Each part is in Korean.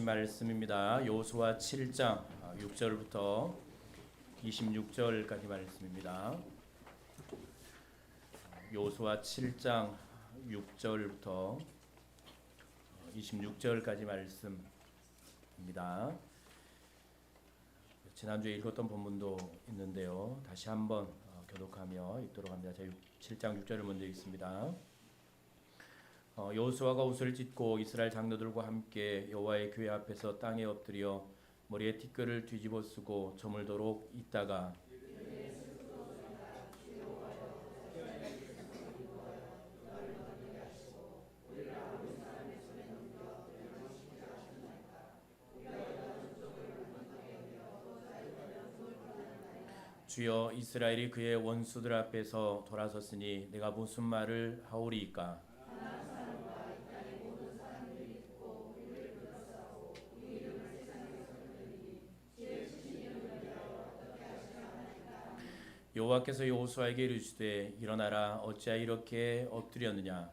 말씀입니다. 여호수아 7장 6절부터 26절까지 말씀입니다. 여호수아 7장 6절부터 26절까지 말씀입니다. 지난주에 읽었던 본문도 있는데요. 다시 한번 교독하며 읽도록 합니다. 자, 7장 6절을 먼저 읽습니다. 여호수아가 옷을 찢고 이스라엘 장로들과 함께 여호와의 교회 앞에서 땅에 엎드려 머리에 티끌을 뒤집어 쓰고 저물도록 있다가 주여, 이스라엘이 그의 원수들 앞에서 돌아섰으니 내가 무슨 말을 하오리이까? 여호와께서 여호수아에게 이르시되 일어나라, 어찌하여 이렇게 엎드렸느냐?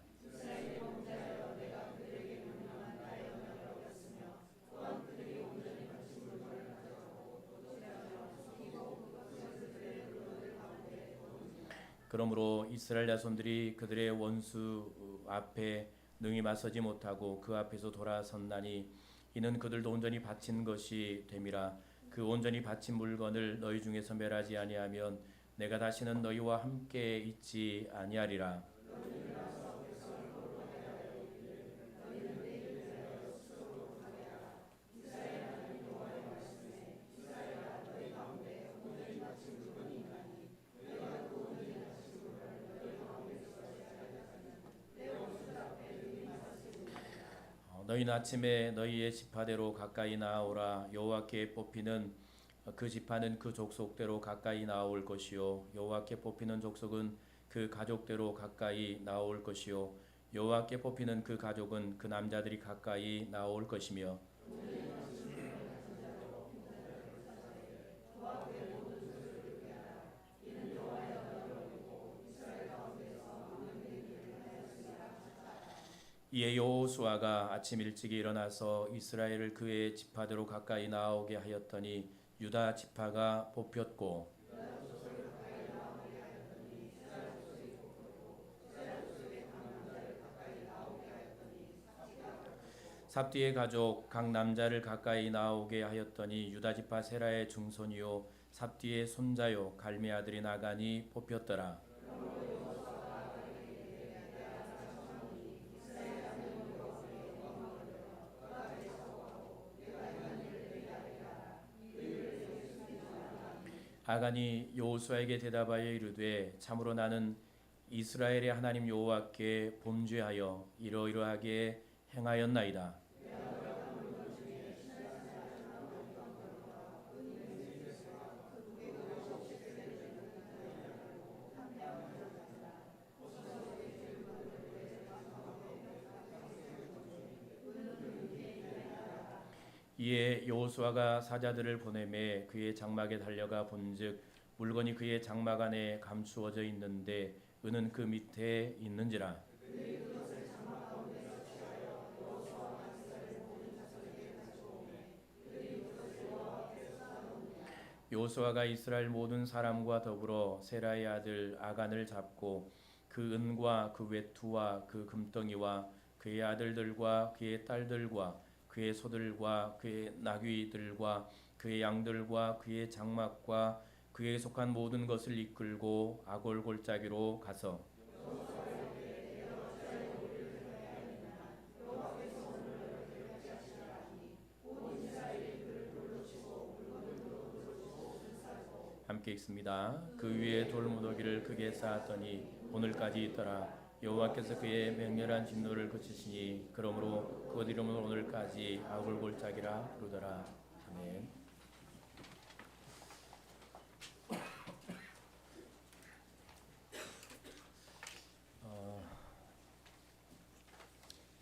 그러므로 이스라엘 자손들이 그들의 원수 앞에 능히 맞서지 못하고 그 앞에서 돌아섰나니 이는 그들도 온전히 바친 것이 됨이라. 그 온전히 바친 물건을 너희 중에서 멸하지 아니하면 내가 다시는 너희와 함께 있지 아니하리라. 너희는 아침에 너희의 지파대로 가까이 나아오라. 여호와께 뽑히는 그 지파는 그 족속대로 가까이 나아올 것이요, 여호와께 뽑히는 족속은 그 가족대로 가까이 나아올 것이요, 여호와께 뽑히는 그 가족은 그 남자들이 가까이 나아올 것이며 이에 여호수아가 아침 일찍이 일어나서 이스라엘을 그의 지파대로 가까이 나아오게 하였더니 유다 지파가 뽑혔고 삽디의 가족 각 남자를 가까이 나오게 하였더니 유다 지파 세라의 중손이요 삽디의 손자요 갈미 아들인 아간이 뽑혔더라. 아간이 여호수아에게 대답하여 이르되 참으로 나는 이스라엘의 하나님 여호와께 범죄하여 이러이러하게 행하였나이다. 이에 여호수아가 사자들을 보내매 그의 장막에 달려가 본즉 물건이 그의 장막 안에 감추어져 있는데 은은 그 밑에 있는지라. 여호수아가 이스라엘 모든 사람과 더불어 세라의 아들 아간을 잡고 그 은과 그 외투와 그 금덩이와 그의 아들들과 그의 딸들과 그의 소들과 그의 나귀들과 그의 양들과 그의 장막과 그에 속한 모든 것을 이끌고 아골 골짜기로 가서 함께 읽습니다. 그 위에 돌무더기를 크게 쌓았더니 오늘까지 있더라. 여호와께서 그의 맹렬한 진노를 그치시니 그러므로 그것 이름은 오늘까지 아골골짜기라 부르더라. 아멘.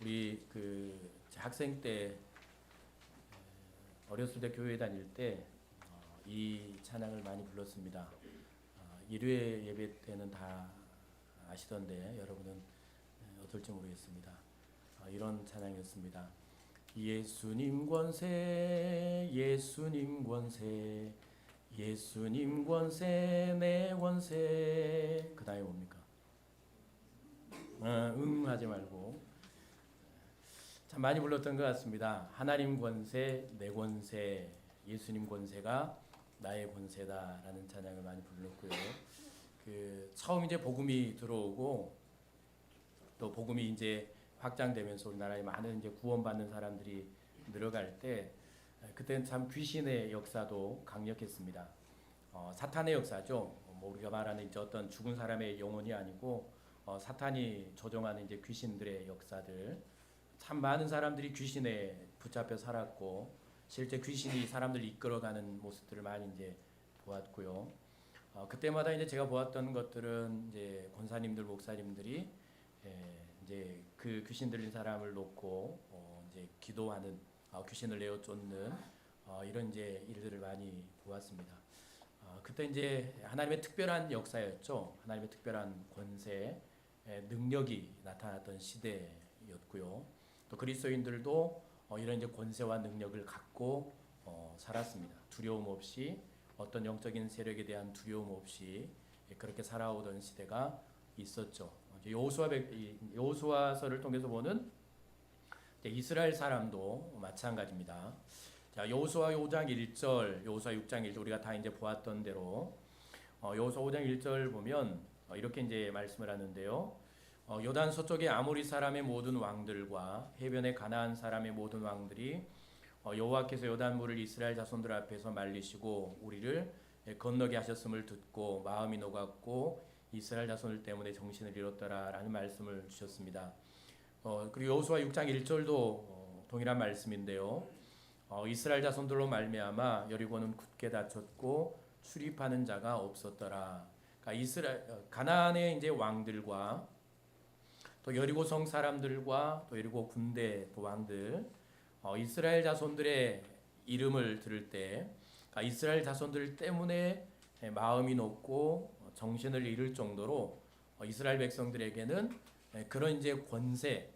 우리 그 학생 때 어렸을 때 교회 다닐 때 이 찬양을 많이 불렀습니다. 일요일 예배 때는 다 아시던데 여러분은 어떨지 모르겠습니다. 이런 찬양이었습니다. 예수님 권세 예수님 권세 예수님 권세 내 권세. 그 다음에 뭡니까? 하지 말고 참 많이 불렀던 것 같습니다. 하나님 권세 내 권세 예수님 권세가 나의 권세다라는 찬양을 많이 불렀고요. 처음 이제 복음이 들어오고 또 복음이 이제 확장되면서 우리나라에 많은 이제 구원받는 사람들이 늘어갈 때 그때는 참 귀신의 역사도 강력했습니다. 사탄의 역사죠. 뭐 우리가 말하는 이제 어떤 죽은 사람의 영혼이 아니고 사탄이 조종하는 이제 귀신들의 역사들. 참 많은 사람들이 귀신에 붙잡혀 살았고 실제 귀신이 사람들을 이끌어가는 모습들을 많이 이제 보았고요. 그때마다 이제 제가 보았던 것들은 이제 권사님들 목사님들이 이제 그 귀신 들린 사람을 놓고 이제 기도하는 귀신을 내어 쫓는 이런 이제 일들을 많이 보았습니다. 그때 이제 하나님의 특별한 역사였죠. 하나님의 특별한 권세, 능력이 나타났던 시대였고요. 또 그리스도인들도 이런 이제 권세와 능력을 갖고 살았습니다. 두려움 없이 어떤 영적인 세력에 대한 두려움 없이 그렇게 살아오던 시대가 있었죠. 여호수아서를 통해서 보는 이스라엘 사람도 마찬가지입니다. 자, 여호수아 5장 1절, 여호수아 6장 1절 우리가 다 이제 보았던 대로 여호수아 5장 1절 보면 이렇게 이제 말씀을 하는데요. 요단 서쪽의 아모리 사람의 모든 왕들과 해변의 가나안 사람의 모든 왕들이 여호와께서 요단물을 이스라엘 자손들 앞에서 말리시고 우리를 건너게 하셨음을 듣고 마음이 녹았고 이스라엘 자손들 때문에 정신을 잃었더라라는 말씀을 주셨습니다. 그리고 여호수아 6장 1절도 동일한 말씀인데요. 이스라엘 자손들로 말미암아 여리고는 굳게 닫혔고 출입하는 자가 없었더라. 그러니까 가나안의 이제 왕들과 또 여리고 성 사람들과 또 여리고 군대 또 왕들 이스라엘 자손들의 이름을 들을 때 이스라엘 자손들 때문에 마음이 높고 정신을 잃을 정도로 이스라엘 백성들에게는 그런 이제 권세,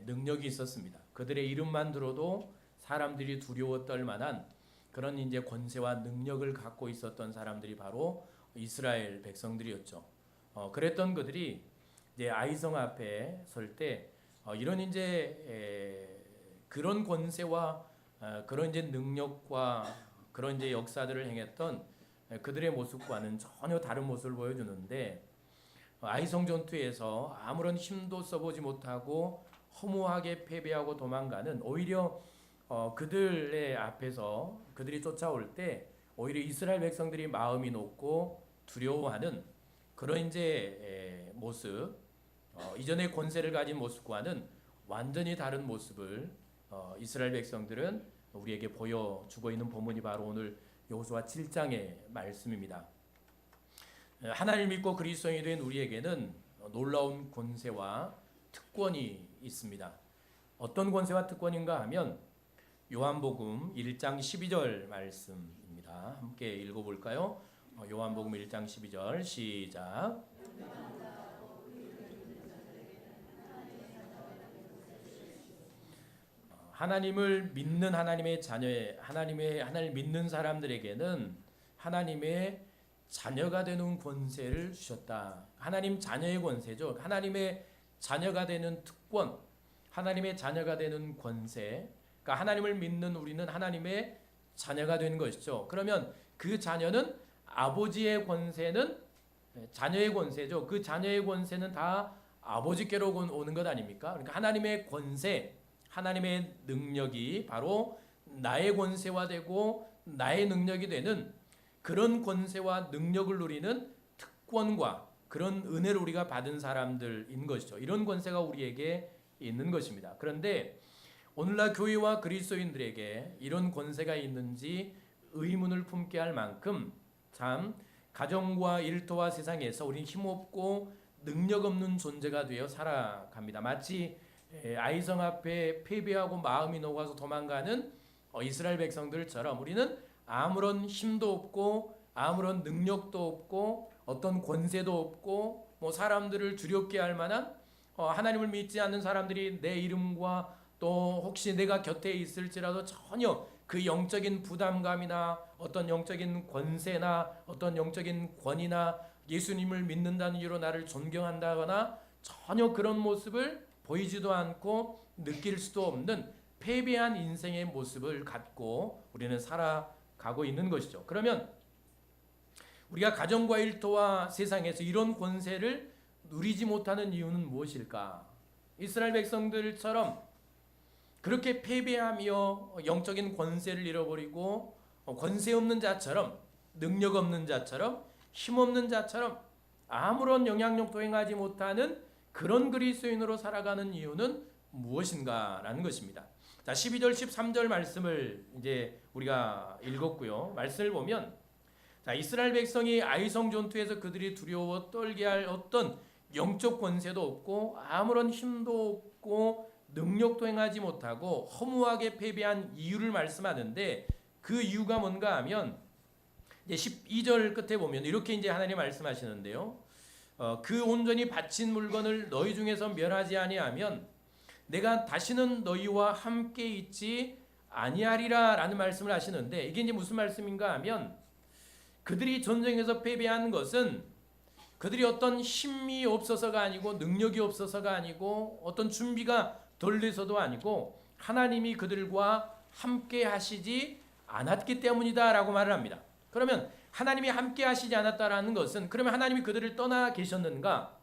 능력이 있었습니다. 그들의 이름만 들어도 사람들이 두려워 떨 만한 그런 이제 권세와 능력을 갖고 있었던 사람들이 바로 이스라엘 백성들이었죠. 그랬던 그들이 이제 아이성 앞에 설 때 이런 이제 그런 권세와 그런 이제 능력과 그런 이제 역사들을 행했던 그들의 모습과는 전혀 다른 모습을 보여주는데 아이성 전투에서 아무런 힘도 써보지 못하고 허무하게 패배하고 도망가는 오히려 그들의 앞에서 그들이 쫓아올 때 오히려 이스라엘 백성들이 마음이 높고 두려워하는 그런 이제 모습, 이전의 권세를 가진 모습과는 완전히 다른 모습을 이스라엘 백성들은 우리에게 보여주고 있는 본문이 바로 오늘 여호수아 7장의 말씀입니다. 하나님을 믿고 그리스도인이 된 우리에게는 놀라운 권세와 특권이 있습니다. 어떤 권세와 특권인가 하면 요한복음 1장 12절 말씀입니다. 함께 읽어볼까요? 요한복음 1장 12절 시작. 하나님을 믿는 하나님의 자녀의 하나님을 믿는 사람들에게는 하나님의 자녀가 되는 권세를 주셨다. 하나님 자녀의 권세죠. 하나님의 자녀가 되는 특권, 하나님의 자녀가 되는 권세. 그러니까 하나님을 믿는 우리는 하나님의 자녀가 되는 것이죠. 그러면 그 자녀는 아버지의 권세는 자녀의 권세죠. 그 자녀의 권세는 다 아버지께로 오는 것 아닙니까? 그러니까 하나님의 권세, 하나님의 능력이 바로 나의 권세화되고 나의 능력이 되는 그런 권세와 능력을 누리는 특권과 그런 은혜를 우리가 받은 사람들인 것이죠. 이런 권세가 우리에게 있는 것입니다. 그런데 오늘날 교회와 그리스도인들에게 이런 권세가 있는지 의문을 품게 할 만큼 참 가정과 일터와 세상에서 우리는 힘없고 능력 없는 존재가 되어 살아갑니다. 마치 아이성 앞에 패배하고 마음이 녹아서 도망가는 이스라엘 백성들처럼 우리는 아무런 힘도 없고 아무런 능력도 없고 어떤 권세도 없고 뭐 사람들을 두렵게 할 만한 하나님을 믿지 않는 사람들이 내 이름과 또 혹시 내가 곁에 있을지라도 전혀 그 영적인 부담감이나 어떤 영적인 권세나 어떤 영적인 권위나 예수님을 믿는다는 이유로 나를 존경한다거나 전혀 그런 모습을 보이지도 않고 느낄 수도 없는 패배한 인생의 모습을 갖고 우리는 살아가고 있는 것이죠. 그러면 우리가 가정과 일터와 세상에서 이런 권세를 누리지 못하는 이유는 무엇일까? 이스라엘 백성들처럼 그렇게 패배하며 영적인 권세를 잃어버리고 권세 없는 자처럼, 능력 없는 자처럼, 힘 없는 자처럼 아무런 영향력도 행하지 못하는 그런 그리스도인으로 살아가는 이유는 무엇인가라는 것입니다. 자, 12절 13절 말씀을 이제 우리가 읽었고요. 말씀을 보면 자, 이스라엘 백성이 아이성 전투에서 그들이 두려워 떨게 할 어떤 영적 권세도 없고 아무런 힘도 없고 능력도 행하지 못하고 허무하게 패배한 이유를 말씀하는데 그 이유가 뭔가 하면 이제 12절 끝에 보면 이렇게 이제 하나님 말씀하시는데요. 그 온전히 바친 물건을 너희 중에서 멸하지 아니하면 내가 다시는 너희와 함께 있지 아니하리라라는 말씀을 하시는데 이게 이제 무슨 말씀인가 하면 그들이 전쟁에서 패배한 것은 그들이 어떤 힘이 없어서가 아니고 능력이 없어서가 아니고 어떤 준비가 덜 돼서도 아니고 하나님이 그들과 함께 하시지 않았기 때문이다라고 말을 합니다. 그러면 하나님이 함께 하시지 않았다라는 것은 그러면 하나님이 그들을 떠나 계셨는가?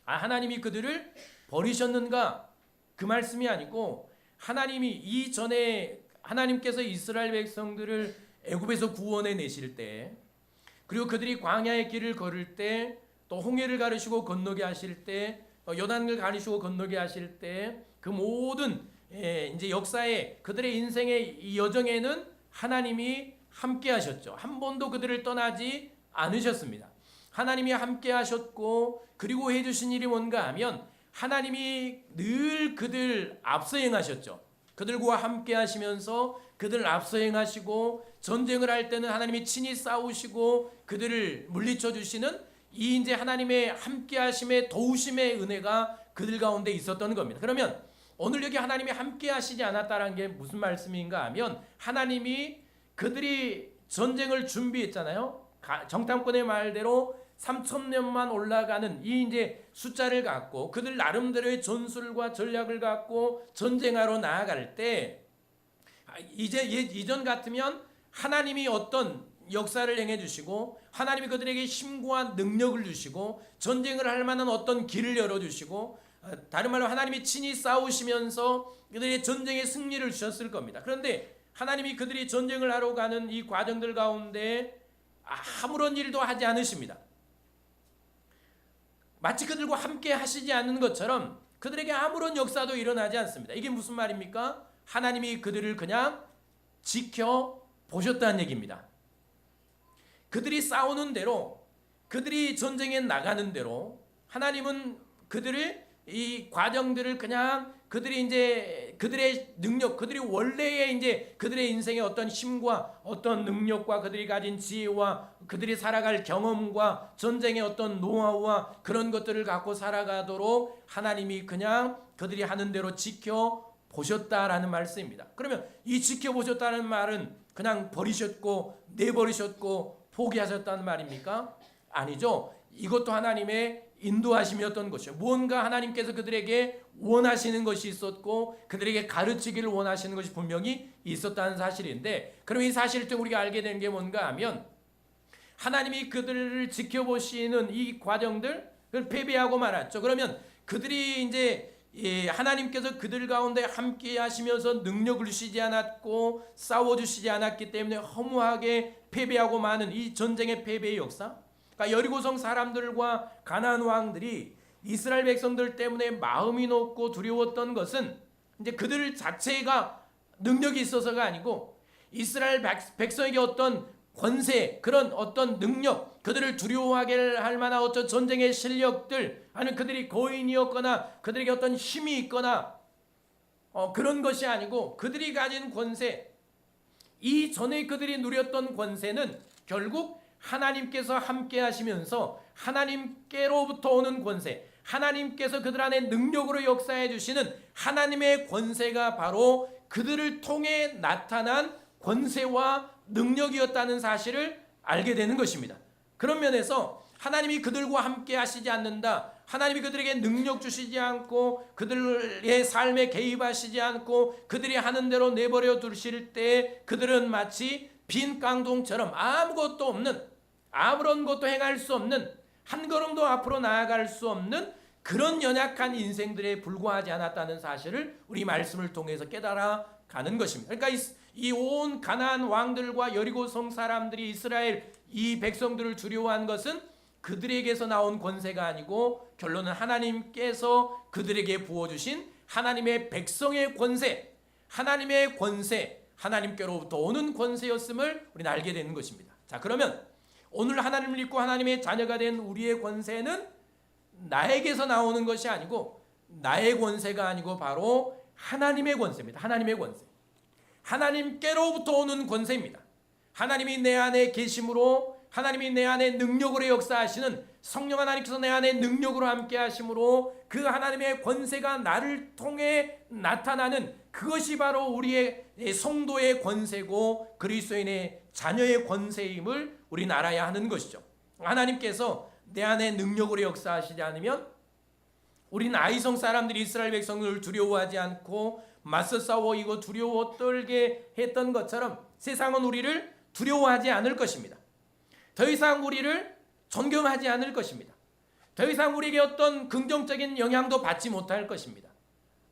하나님이 그들을 버리셨는가? 그 말씀이 아니고 하나님이 이전에 하나님께서 이스라엘 백성들을 애굽에서 구원해 내실 때 그리고 그들이 광야의 길을 걸을 때 또 홍해를 가르시고 건너게 하실 때 요단을 가르시고 건너게 하실 때 그 모든 이제 역사에 그들의 인생의 이 여정에는 하나님이 함께 하셨죠. 한 번도 그들을 떠나지 않으셨습니다. 하나님이 함께 하셨고 그리고 해주신 일이 뭔가 하면 하나님이 늘 그들 앞서 행하셨죠. 그들과 함께 하시면서 그들 앞서 행하시고 전쟁을 할 때는 하나님이 친히 싸우시고 그들을 물리쳐 주시는 이 이제 하나님의 함께 하심의 도우심의 은혜가 그들 가운데 있었던 겁니다. 그러면 오늘 여기 하나님이 함께 하시지 않았다는 게 무슨 말씀인가 하면 하나님이 그들이 전쟁을 준비했잖아요. 정탐꾼의 말대로 3,000년만 올라가는 이 이제 숫자를 갖고 그들 나름대로의 전술과 전략을 갖고 전쟁하러 나아갈 때 이제 이전 같으면 하나님이 어떤 역사를 행해 주시고 하나님이 그들에게 힘과 능력을 주시고 전쟁을 할 만한 어떤 길을 열어 주시고 다른 말로 하나님이 친히 싸우시면서 그들의 전쟁에 승리를 주셨을 겁니다. 그런데 하나님이 그들이 전쟁을 하러 가는 이 과정들 가운데 아무런 일도 하지 않으십니다. 마치 그들과 함께 하시지 않는 것처럼 그들에게 아무런 역사도 일어나지 않습니다. 이게 무슨 말입니까? 하나님이 그들을 그냥 지켜보셨다는 얘기입니다. 그들이 싸우는 대로 그들이 전쟁에 나가는 대로 하나님은 그들을 이 과정들을 그냥 그들이 이제 그들의 능력, 그들이 원래의 이제 그들의 인생의 어떤 힘과 어떤 능력과 그들이 가진 지혜와 그들이 살아갈 경험과 전쟁의 어떤 노하우와 그런 것들을 갖고 살아가도록 하나님이 그냥 그들이 하는 대로 지켜보셨다라는 말씀입니다. 그러면 이 지켜보셨다는 말은 그냥 버리셨고 내버리셨고 포기하셨다는 말입니까? 아니죠. 이것도 하나님의 인도하심이었던 것이죠. 무언가 하나님께서 그들에게 원하시는 것이 있었고 그들에게 가르치기를 원하시는 것이 분명히 있었다는 사실인데 그럼 이 사실을 좀 우리가 알게 되는 게 뭔가 하면 하나님이 그들을 지켜보시는 이 과정들을 패배하고 말았죠. 그러면 그들이 이제 하나님께서 그들 가운데 함께 하시면서 능력을 주시지 않았고 싸워주시지 않았기 때문에 허무하게 패배하고 마는 이 전쟁의 패배의 역사, 그러니까 여리고성 사람들과 가나안 왕들이 이스라엘 백성들 때문에 마음이 높고 두려웠던 것은 이제 그들 자체가 능력이 있어서가 아니고 이스라엘 백성에게 어떤 권세, 그런 어떤 능력, 그들을 두려워하게 할 만한 어떤 전쟁의 실력들, 아니면 그들이 거인이었거나 그들에게 어떤 힘이 있거나 그런 것이 아니고 그들이 가진 권세, 이전에 그들이 누렸던 권세는 결국 하나님께서 함께 하시면서 하나님께로부터 오는 권세, 하나님께서 그들 안에 능력으로 역사해 주시는 하나님의 권세가 바로 그들을 통해 나타난 권세와 능력이었다는 사실을 알게 되는 것입니다. 그런 면에서 하나님이 그들과 함께 하시지 않는다, 하나님이 그들에게 능력 주시지 않고 그들의 삶에 개입하시지 않고 그들이 하는 대로 내버려 두실 때 그들은 마치 빈 깡통처럼 아무것도 없는, 아무런 것도 행할 수 없는, 한 걸음도 앞으로 나아갈 수 없는 그런 연약한 인생들에 불과하지 않았다는 사실을 우리 말씀을 통해서 깨달아 가는 것입니다. 그러니까 이 온 가나안 왕들과 여리고성 사람들이 이스라엘 이 백성들을 두려워한 것은 그들에게서 나온 권세가 아니고 결론은 하나님께서 그들에게 부어주신 하나님의 백성의 권세, 하나님의 권세, 하나님께로부터 오는 권세였음을 우리는 알게 되는 것입니다. 자, 그러면 오늘 하나님을 믿고 하나님의 자녀가 된 우리의 권세는 나에게서 나오는 것이 아니고, 나의 권세가 아니고 바로 하나님의 권세입니다. 하나님의 권세, 하나님께로부터 오는 권세입니다. 하나님이 내 안에 계심으로, 하나님이 내 안에 능력으로 역사하시는 성령 하나님께서 내 안에 능력으로 함께 하심으로 그 하나님의 권세가 나를 통해 나타나는 그것이 바로 우리의 성도의 권세고 그리스도인의 자녀의 권세임을 우리는 알아야 하는 것이죠. 하나님께서 내 안에 능력으로 역사하시지 않으면 우리는 아이성 사람들이 이스라엘 백성을 두려워하지 않고 맞서 싸워 이거 두려워 떨게 했던 것처럼 세상은 우리를 두려워하지 않을 것입니다. 더 이상 우리를 존경하지 않을 것입니다. 더 이상 우리에게 어떤 긍정적인 영향도 받지 못할 것입니다.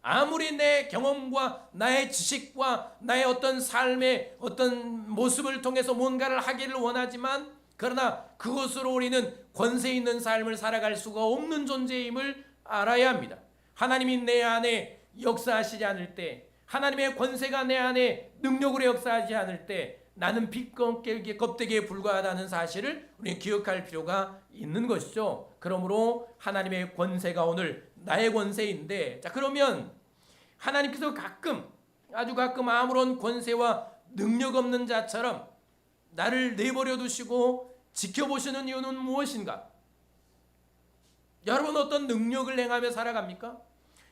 아무리 내 경험과 나의 지식과 나의 어떤 삶의 어떤 모습을 통해서 뭔가를 하기를 원하지만, 그러나 그것으로 우리는 권세 있는 삶을 살아갈 수가 없는 존재임을 알아야 합니다. 하나님이 내 안에 역사하시지 않을 때, 하나님의 권세가 내 안에 능력으로 역사하지 않을 때 나는 껍데기에 불과하다는 사실을 우리는 기억할 필요가 있는 것이죠. 그러므로 하나님의 권세가 오늘 나의 권세인데, 자, 그러면 하나님께서 아주 가끔 아무런 권세와 능력 없는 자처럼 나를 내버려 두시고 지켜보시는 이유는 무엇인가? 여러분 어떤 능력을 행하며 살아갑니까?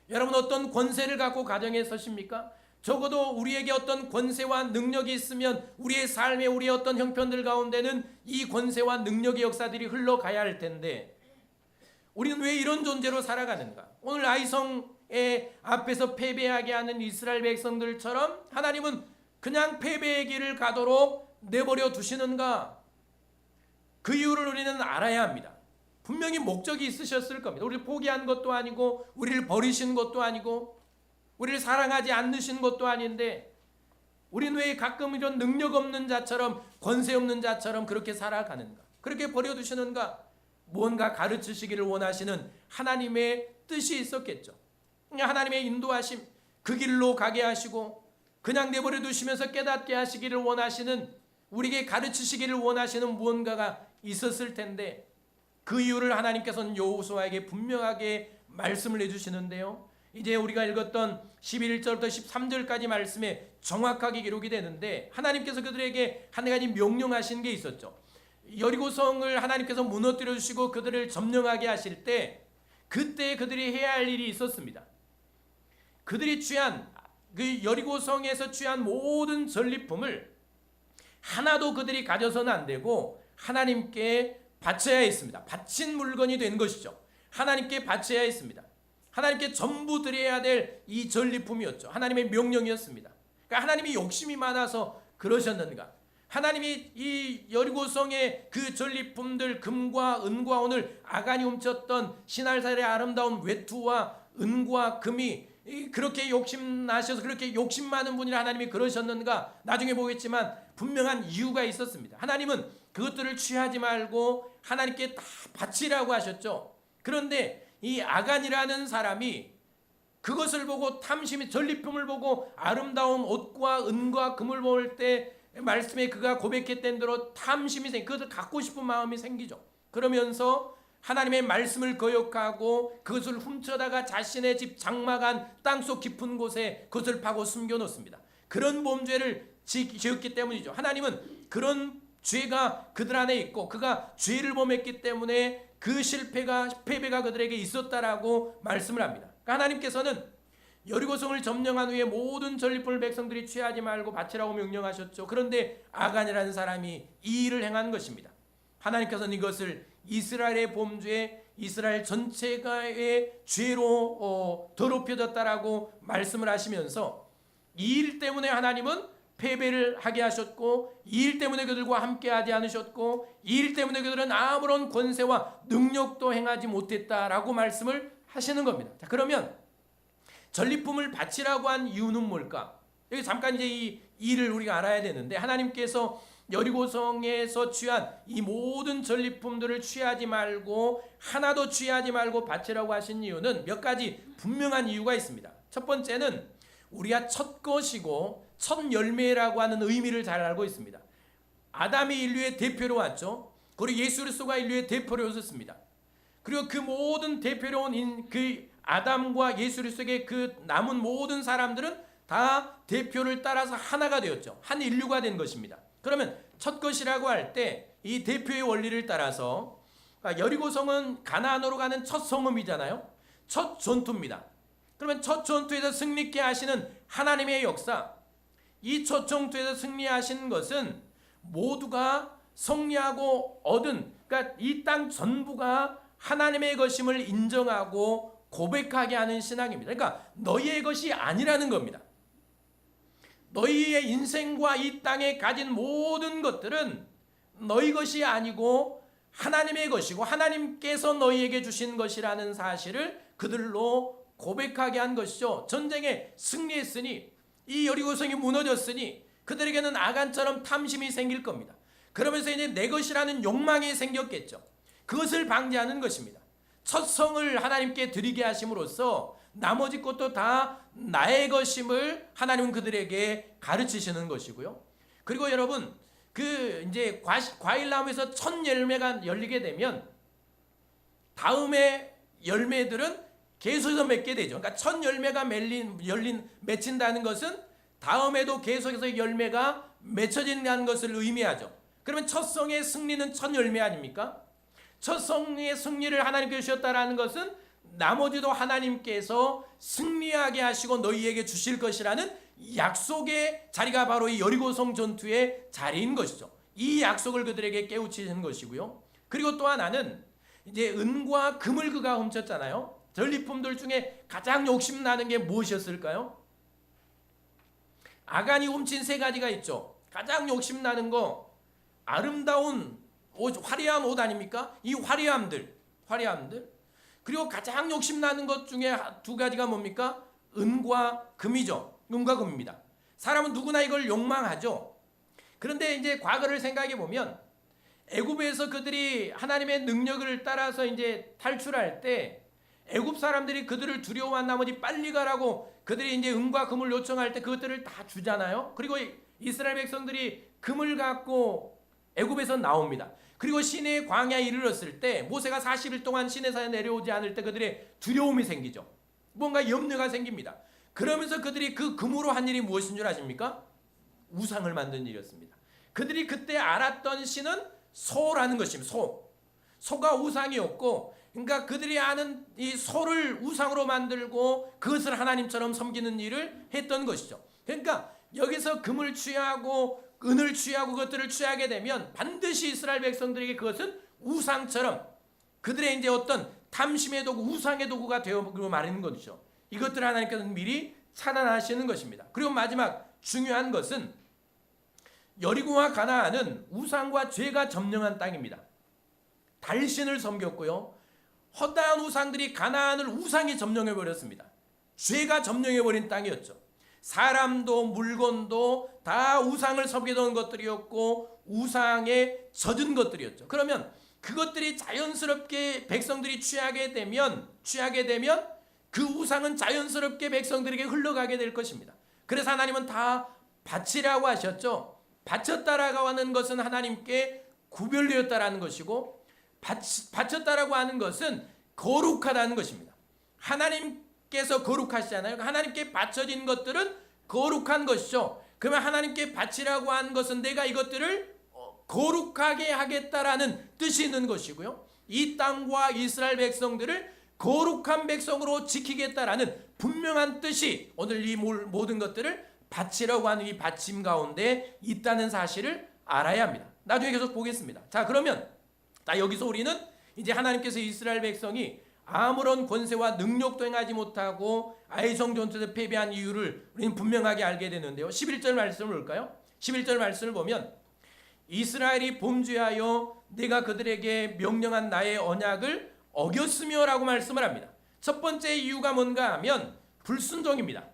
여러분 어떤 권세를 갖고 가정에 서십니까? 적어도 우리에게 어떤 권세와 능력이 있으면 우리의 삶에, 우리의 어떤 형편들 가운데는 이 권세와 능력의 역사들이 흘러가야 할 텐데 우리는 왜 이런 존재로 살아가는가? 오늘 아이성의 앞에서 패배하게 하는 이스라엘 백성들처럼 하나님은 그냥 패배의 길을 가도록 내버려 두시는가? 그 이유를 우리는 알아야 합니다. 분명히 목적이 있으셨을 겁니다. 우리를 포기한 것도 아니고 우리를 버리신 것도 아니고 우리를 사랑하지 않으신 것도 아닌데 우리는 왜 가끔 이런 능력 없는 자처럼, 권세 없는 자처럼 그렇게 살아가는가? 그렇게 버려두시는가? 무언가 가르치시기를 원하시는 하나님의 뜻이 있었겠죠. 하나님의 인도하심, 그 길로 가게 하시고 그냥 내버려 두시면서 깨닫게 하시기를 원하시는, 우리에게 가르치시기를 원하시는 무언가가 있었을 텐데 그 이유를 하나님께서는 여호수아에게 분명하게 말씀을 해주시는데요. 이제 우리가 읽었던 11절부터 13절까지 말씀에 정확하게 기록이 되는데 하나님께서 그들에게 한 가지 명령하신 게 있었죠. 여리고성을 하나님께서 무너뜨려 주시고 그들을 점령하게 하실 때 그때 그들이 해야 할 일이 있었습니다. 그들이 취한 그 여리고성에서 취한 모든 전리품을 하나도 그들이 가져서는 안 되고 하나님께 바쳐야 했습니다. 바친 물건이 된 것이죠. 하나님께 바쳐야 했습니다. 하나님께 전부 드려야 될 이 전리품이었죠. 하나님의 명령이었습니다. 그러니까 하나님이 욕심이 많아서 그러셨는가? 하나님이 이 여리고성의 그 전리품들, 금과 은과, 오늘 아간이 훔쳤던 신할살의 아름다운 외투와 은과 금이 그렇게 욕심나셔서 그렇게 욕심 많은 분이라 하나님이 그러셨는가? 나중에 보겠지만 분명한 이유가 있었습니다. 하나님은 그것들을 취하지 말고 하나님께 다 바치라고 하셨죠. 그런데 이 아간이라는 사람이 그것을 보고 탐심이, 전리품을 보고 아름다운 옷과 은과 금을 볼 때 말씀에 그가 고백했던 대로 탐심이 그것을 갖고 싶은 마음이 생기죠. 그러면서 하나님의 말씀을 거역하고 그것을 훔쳐다가 자신의 집 장막 안 땅속 깊은 곳에 그것을 파고 숨겨놓습니다. 그런 범죄를 지었기 때문이죠. 하나님은 그런 죄가 그들 안에 있고 그가 죄를 범했기 때문에 그 패배가 그들에게 있었다라고 말씀을 합니다. 그러니까 하나님께서는 여리고성을 점령한 후에 모든 전리품을 백성들이 취하지 말고 바치라고 명령하셨죠. 그런데 아간이라는 사람이 이 일을 행한 것입니다. 하나님께서는 이것을 이스라엘의 범죄, 이스라엘 전체가의 죄로 더럽혀졌다라고 말씀을 하시면서 이 일 때문에 하나님은 패배를 하게 하셨고, 이 일 때문에 그들과 함께하지 않으셨고, 이 일 때문에 그들은 아무런 권세와 능력도 행하지 못했다라고 말씀을 하시는 겁니다. 자, 그러면 전리품을 바치라고 한 이유는 뭘까? 여기 잠깐 이제 이 일을 우리가 알아야 되는데, 하나님께서 여리고성에서 취한 이 모든 전리품들을 취하지 말고 하나도 취하지 말고 바치라고 하신 이유는 몇 가지 분명한 이유가 있습니다. 첫 번째는 우리가 첫 것이고 첫 열매라고 하는 의미를 잘 알고 있습니다. 아담이 인류의 대표로 왔죠. 그리고 예수 그리스도가 인류의 대표로 오셨습니다. 그리고 그 모든 대표로 온 그 아담과 예수 그리스도의 그 남은 모든 사람들은 다 대표를 따라서 하나가 되었죠. 한 인류가 된 것입니다. 그러면 첫 것이라고 할 때 이 대표의 원리를 따라서 여리고성은 가나안으로 가는 첫 성읍이잖아요. 첫 전투입니다. 그러면 첫 전투에서 승리케 하시는 하나님의 역사, 이 첫 전투에서 승리하신 것은 모두가 승리하고 얻은, 그러니까 이 땅 전부가 하나님의 것임을 인정하고 고백하게 하는 신앙입니다. 그러니까 너희의 것이 아니라는 겁니다. 너희의 인생과 이 땅에 가진 모든 것들은 너희 것이 아니고 하나님의 것이고 하나님께서 너희에게 주신 것이라는 사실을 그들로 고백하게 한 것이죠. 전쟁에 승리했으니, 이 여리고성이 무너졌으니 그들에게는 아간처럼 탐심이 생길 겁니다. 그러면서 이제 내 것이라는 욕망이 생겼겠죠. 그것을 방지하는 것입니다. 첫 성을 하나님께 드리게 하심으로써 나머지 것도 다 나의 것임을 하나님은 그들에게 가르치시는 것이고요. 그리고 여러분, 그 이제 과일나무에서 첫 열매가 열리게 되면 다음에 열매들은 계속해서 맺게 되죠. 그러니까 첫 열매가 맺힌다는 것은 다음에도 계속해서 열매가 맺혀진다는 것을 의미하죠. 그러면 첫 성의 승리는 첫 열매 아닙니까? 첫 성의 승리를 하나님께 주셨다라는 것은 나머지도 하나님께서 승리하게 하시고 너희에게 주실 것이라는 약속의 자리가 바로 이 여리고성 전투의 자리인 것이죠. 이 약속을 그들에게 깨우치는 것이고요. 그리고 또 하나는 이제 은과 금을 그가 훔쳤잖아요. 전리품들 중에 가장 욕심나는 게 무엇이었을까요? 아간이 훔친 세 가지가 있죠. 가장 욕심나는 거, 아름다운 옷, 화려한 옷 아닙니까? 이 화려함들. 그리고 가장 욕심나는 것 중에 두 가지가 뭡니까? 은과 금이죠. 은과 금입니다. 사람은 누구나 이걸 욕망하죠. 그런데 이제 과거를 생각해 보면 애굽에서 그들이 하나님의 능력을 따라서 이제 탈출할 때 애굽 사람들이 그들을 두려워한 나머지 빨리 가라고 그들이 이제 은과 금을 요청할 때 그것들을 다 주잖아요. 그리고 이스라엘 백성들이 금을 갖고 애굽에서 나옵니다. 그리고 시내의 광야에 이르렀을 때 모세가 40일 동안 시내산에 내려오지 않을 때 그들의 두려움이 생기죠. 뭔가 염려가 생깁니다. 그러면서 그들이 그 금으로 한 일이 무엇인 줄 아십니까? 우상을 만든 일이었습니다. 그들이 그때 알았던 신은 소라는 것입니다. 소가 우상이었고, 그러니까 그들이 아는 이 소를 우상으로 만들고 그것을 하나님처럼 섬기는 일을 했던 것이죠. 그러니까 여기서 금을 취하고 은을 취하고 그것들을 취하게 되면 반드시 이스라엘 백성들에게 그것은 우상처럼 그들의 이제 어떤 탐심의 도구, 우상의 도구가 되어버리고 말하는 것이죠. 이것들을 하나님께서는 미리 차단하시는 것입니다. 그리고 마지막 중요한 것은 여리고와 가나안은 우상과 죄가 점령한 땅입니다. 달신을 섬겼고요. 허다한 우상들이 가나안을 우상이 점령해버렸습니다. 죄가 점령해버린 땅이었죠. 사람도 물건도 다 우상을 섬기던 것들이었고 우상에 젖은 것들이었죠. 그러면 그것들이 자연스럽게 백성들이 취하게 되면 그 우상은 자연스럽게 백성들에게 흘러가게 될 것입니다. 그래서 하나님은 다 바치라고 하셨죠. 바쳤다라고 하는 것은 하나님께 구별되었다라는 것이고, 바쳤다라고 하는 것은 거룩하다는 것입니다. 하나님께서 거룩하시잖아요. 하나님께 바쳐진 것들은 거룩한 것이죠. 그러면 하나님께 바치라고 한 것은 내가 이것들을 거룩하게 하겠다라는 뜻이 있는 것이고요. 이 땅과 이스라엘 백성들을 거룩한 백성으로 지키겠다라는 분명한 뜻이 오늘 이 모든 것들을 바치라고 하는 이 받침 가운데 있다는 사실을 알아야 합니다. 나중에 계속 보겠습니다. 자, 그러면 여기서 우리는 이제 하나님께서 이스라엘 백성이 아무런 권세와 능력도 행하지 못하고 아이성 전투에서 패배한 이유를 우리는 분명하게 알게 되는데요. 11절 말씀을 볼까요? 11절 말씀을 보면 이스라엘이 범죄하여 내가 그들에게 명령한 나의 언약을 어겼으며 라고 말씀을 합니다. 첫 번째 이유가 뭔가 하면 불순종입니다.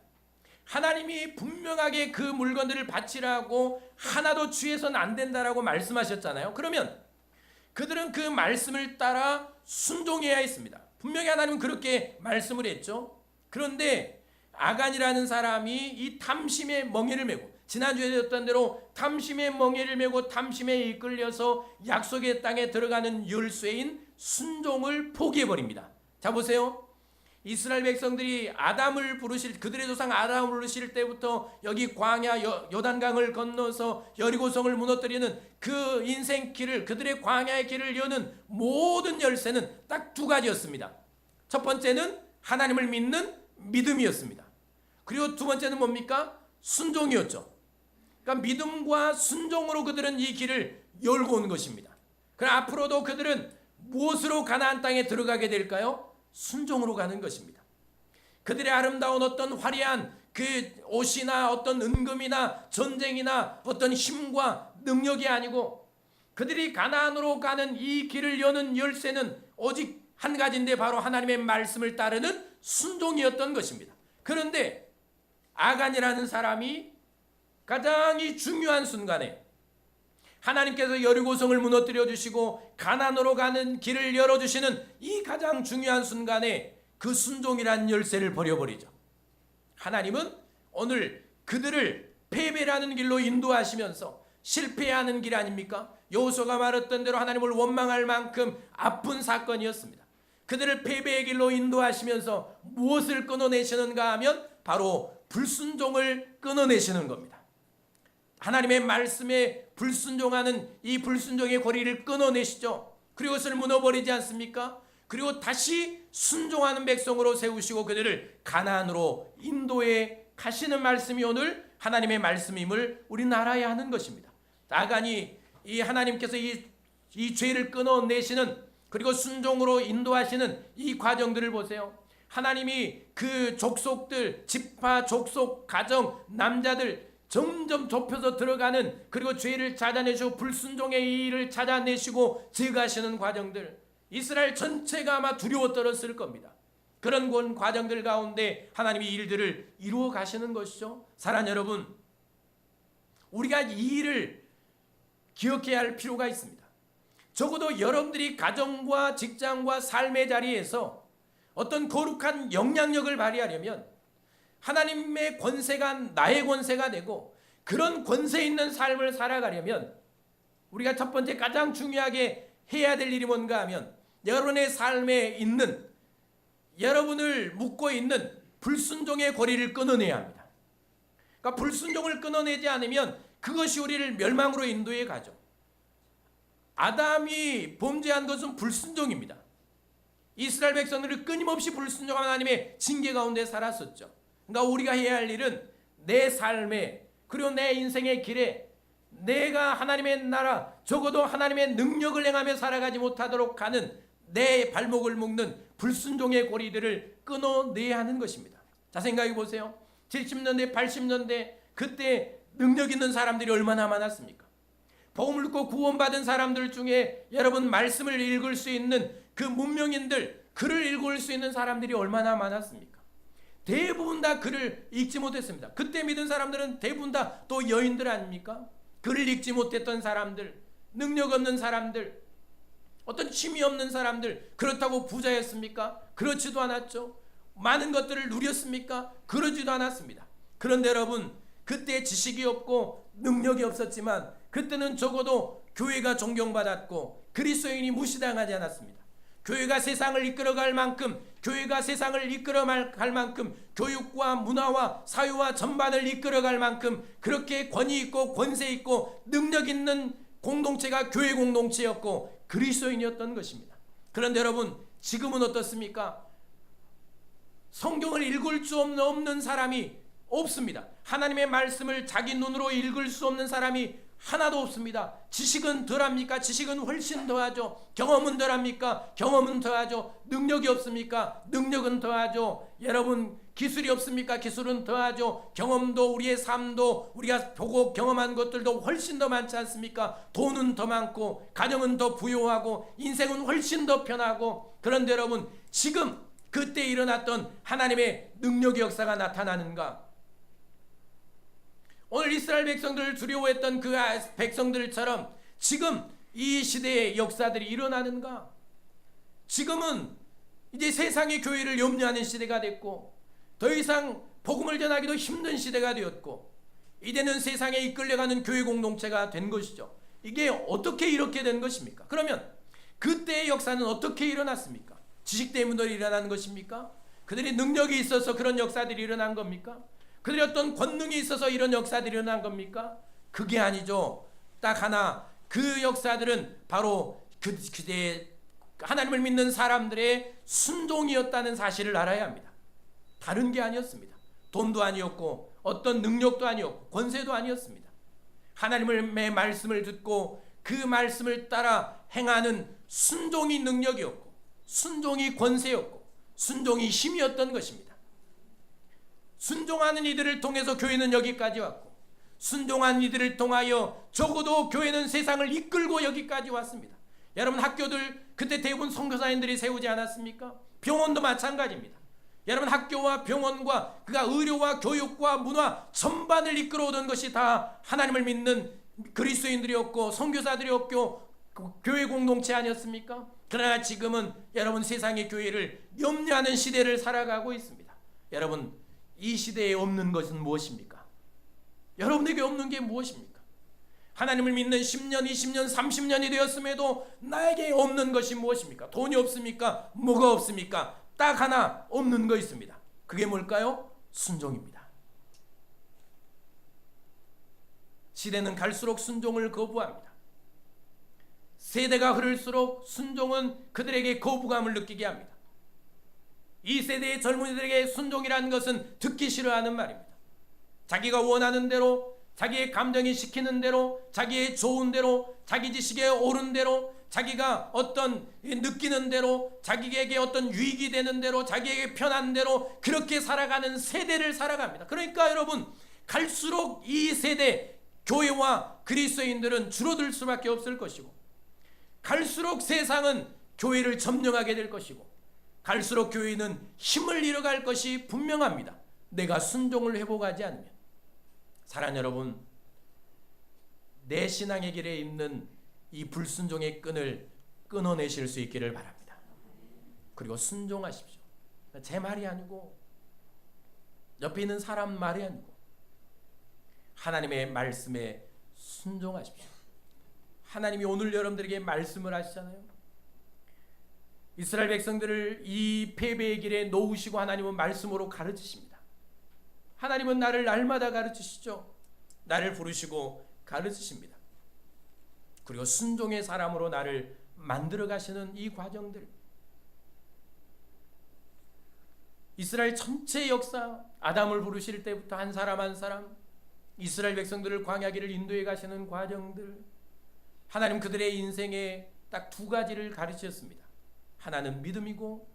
하나님이 분명하게 그 물건들을 바치라고 하나도 취해서는 안 된다라고 말씀하셨잖아요. 그러면 그들은 그 말씀을 따라 순종해야 했습니다. 분명히 하나님은 그렇게 말씀을 했죠. 그런데 아간이라는 사람이 이 탐심의 멍에를 메고, 지난주에 되었던 대로 탐심의 멍에를 메고 탐심에 이끌려서 약속의 땅에 들어가는 열쇠인 순종을 포기해버립니다. 자, 보세요. 이스라엘 백성들이 아담을 부르실, 그들의 조상 아담을 부르실 때부터 여기 광야 요단강을 건너서 여리고성을 무너뜨리는 그 인생길을, 그들의 광야의 길을 여는 모든 열쇠는 딱 두 가지였습니다. 첫 번째는 하나님을 믿는 믿음이었습니다. 그리고 두 번째는 뭡니까? 순종이었죠. 그러니까 믿음과 순종으로 그들은 이 길을 열고 온 것입니다. 그럼 앞으로도 그들은 무엇으로 가나안 땅에 들어가게 될까요? 순종으로 가는 것입니다. 그들의 아름다운 어떤 화려한 그 옷이나 어떤 은금이나 전쟁이나 어떤 힘과 능력이 아니고 그들이 가나안으로 가는 이 길을 여는 열쇠는 오직 한 가지인데 바로 하나님의 말씀을 따르는 순종이었던 것입니다. 그런데 아간이라는 사람이 가장 이 중요한 순간에 하나님께서 여리고성을 무너뜨려 주시고 가나안으로 가는 길을 열어주시는 이 가장 중요한 순간에 그 순종이라는 열쇠를 버려버리죠. 하나님은 오늘 그들을 패배라는 길로 인도하시면서 실패하는 길 아닙니까? 여호수아가 말했던 대로 하나님을 원망할 만큼 아픈 사건이었습니다. 그들을 패배의 길로 인도하시면서 무엇을 끊어내시는가 하면 바로 불순종을 끊어내시는 겁니다. 하나님의 말씀에 불순종하는 이 불순종의 고리를 끊어내시죠. 그리고 그것을 무너버리지 않습니까? 그리고 다시 순종하는 백성으로 세우시고 그들을 가나안으로 인도해 가시는 말씀이 오늘 하나님의 말씀임을 우리는 알아야 하는 것입니다. 아간이 이 하나님께서 이 죄를 끊어내시는, 그리고 순종으로 인도하시는 이 과정들을 보세요. 하나님이 그 족속들, 지파, 족속, 가정, 남자들 점점 좁혀서 들어가는, 그리고 죄를 찾아내시고 불순종의 일을 찾아내시고 제거하시는 과정들, 이스라엘 전체가 아마 두려워 떨었을 겁니다. 그런 과정들 가운데 하나님이 일들을 이루어 가시는 것이죠. 사랑하는 여러분, 우리가 이 일을 기억해야 할 필요가 있습니다. 적어도 여러분들이 가정과 직장과 삶의 자리에서 어떤 거룩한 영향력을 발휘하려면 하나님의 권세가 나의 권세가 되고 그런 권세 있는 삶을 살아가려면 우리가 첫 번째 가장 중요하게 해야 될 일이 뭔가 하면 여러분의 삶에 있는, 여러분을 묶고 있는 불순종의 고리를 끊어내야 합니다. 그러니까 불순종을 끊어내지 않으면 그것이 우리를 멸망으로 인도해 가죠. 아담이 범죄한 것은 불순종입니다. 이스라엘 백성들이 끊임없이 불순종한 하나님의 징계 가운데 살았었죠. 그러니까 우리가 해야 할 일은 내 삶에, 그리고 내 인생의 길에 내가 하나님의 나라, 적어도 하나님의 능력을 행하며 살아가지 못하도록 하는 내 발목을 묶는 불순종의 고리들을 끊어내야 하는 것입니다. 자, 생각해 보세요. 70년대, 80년대 그때 능력 있는 사람들이 얼마나 많았습니까? 복음을 듣고 구원받은 사람들 중에 여러분 말씀을 읽을 수 있는 그 문명인들, 글을 읽을 수 있는 사람들이 얼마나 많았습니까? 대부분 다 글을 읽지 못했습니다. 그때 믿은 사람들은 대부분 다 또 여인들 아닙니까? 글을 읽지 못했던 사람들, 능력 없는 사람들, 어떤 취미 없는 사람들, 그렇다고 부자였습니까? 그렇지도 않았죠. 많은 것들을 누렸습니까? 그러지도 않았습니다. 그런데 여러분, 그때 지식이 없고 능력이 없었지만 그때는 적어도 교회가 존경받았고 그리스도인이 무시당하지 않았습니다. 교회가 세상을 이끌어갈 만큼, 교회가 세상을 이끌어갈 만큼, 교육과 문화와 사회와 전반을 이끌어갈 만큼 그렇게 권위 있고 권세 있고 능력 있는 공동체가 교회 공동체였고 그리스도인이었던 것입니다. 그런데 여러분, 지금은 어떻습니까? 성경을 읽을 수 없는 사람이 없습니다. 하나님의 말씀을 자기 눈으로 읽을 수 없는 사람이 하나도 없습니다. 지식은 덜합니까? 지식은 훨씬 더하죠. 경험은 덜합니까? 경험은 더하죠. 능력이 없습니까? 능력은 더하죠. 여러분, 기술이 없습니까? 기술은 더하죠. 경험도, 우리의 삶도, 우리가 보고 경험한 것들도 훨씬 더 많지 않습니까? 돈은 더 많고, 가정은 더 부유하고, 인생은 훨씬 더 편하고. 그런데 여러분, 지금 그때 일어났던 하나님의 능력의 역사가 나타나는가? 오늘 이스라엘 백성들을 두려워했던 그 백성들처럼 지금 이 시대의 역사들이 일어나는가? 지금은 이제 세상의 교회를 염려하는 시대가 됐고, 더 이상 복음을 전하기도 힘든 시대가 되었고, 이제는 세상에 이끌려가는 교회 공동체가 된 것이죠. 이게 어떻게 이렇게 된 것입니까? 그러면 그때의 역사는 어떻게 일어났습니까? 지식 때문에 일어난 것입니까? 그들이 능력이 있어서 그런 역사들이 일어난 겁니까? 그들이 어떤 권능이 있어서 이런 역사들이 일어난 겁니까? 그게 아니죠. 딱 하나, 그 역사들은 바로 그때의 하나님을 믿는 사람들의 순종이었다는 사실을 알아야 합니다. 다른 게 아니었습니다. 돈도 아니었고, 어떤 능력도 아니었고, 권세도 아니었습니다. 하나님의 말씀을 듣고 그 말씀을 따라 행하는 순종이 능력이었고, 순종이 권세였고, 순종이 힘이었던 것입니다. 순종하는 이들을 통해서 교회는 여기까지 왔고, 순종한 이들을 통하여 적어도 교회는 세상을 이끌고 여기까지 왔습니다. 여러분, 학교들 그때 대부분 선교사님들이 세우지 않았습니까? 병원도 마찬가지입니다. 여러분, 학교와 병원과 그가 의료와 교육과 문화 전반을 이끌어오던 것이 다 하나님을 믿는 그리스도인들이었고 선교사들이었고 교회 공동체 아니었습니까? 그러나 지금은 여러분, 세상의 교회를 염려하는 시대를 살아가고 있습니다. 여러분, 이 시대에 없는 것은 무엇입니까? 여러분에게 없는 게 무엇입니까? 하나님을 믿는 10년, 20년, 30년이 되었음에도 나에게 없는 것이 무엇입니까? 돈이 없습니까? 뭐가 없습니까? 딱 하나 없는 거 있습니다. 그게 뭘까요? 순종입니다. 시대는 갈수록 순종을 거부합니다. 세대가 흐를수록 순종은 그들에게 거부감을 느끼게 합니다. 이 세대의 젊은이들에게 순종이라는 것은 듣기 싫어하는 말입니다. 자기가 원하는 대로, 자기의 감정이 시키는 대로, 자기의 좋은 대로, 자기 지식에 옳은 대로, 자기가 어떤 느끼는 대로, 자기에게 어떤 유익이 되는 대로, 자기에게 편한 대로 그렇게 살아가는 세대를 살아갑니다. 그러니까 여러분, 갈수록 이 세대 교회와 그리스도인들은 줄어들 수밖에 없을 것이고, 갈수록 세상은 교회를 점령하게 될 것이고, 갈수록 교회는 힘을 잃어갈 것이 분명합니다. 내가 순종을 회복하지 않으면. 사랑하는 여러분, 내 신앙의 길에 있는 이 불순종의 끈을 끊어내실 수 있기를 바랍니다. 그리고 순종하십시오. 제 말이 아니고, 옆에 있는 사람 말이 아니고, 하나님의 말씀에 순종하십시오. 하나님이 오늘 여러분들에게 말씀을 하시잖아요. 이스라엘 백성들을 이 패배의 길에 놓으시고 하나님은 말씀으로 가르치십니다. 하나님은 나를 날마다 가르치시죠. 나를 부르시고 가르치십니다. 그리고 순종의 사람으로 나를 만들어 가시는 이 과정들, 이스라엘 전체 역사, 아담을 부르실 때부터 한 사람 한 사람 이스라엘 백성들을 광야길을 인도해 가시는 과정들, 하나님 그들의 인생에 딱 두 가지를 가르치셨습니다. 하나는 믿음이고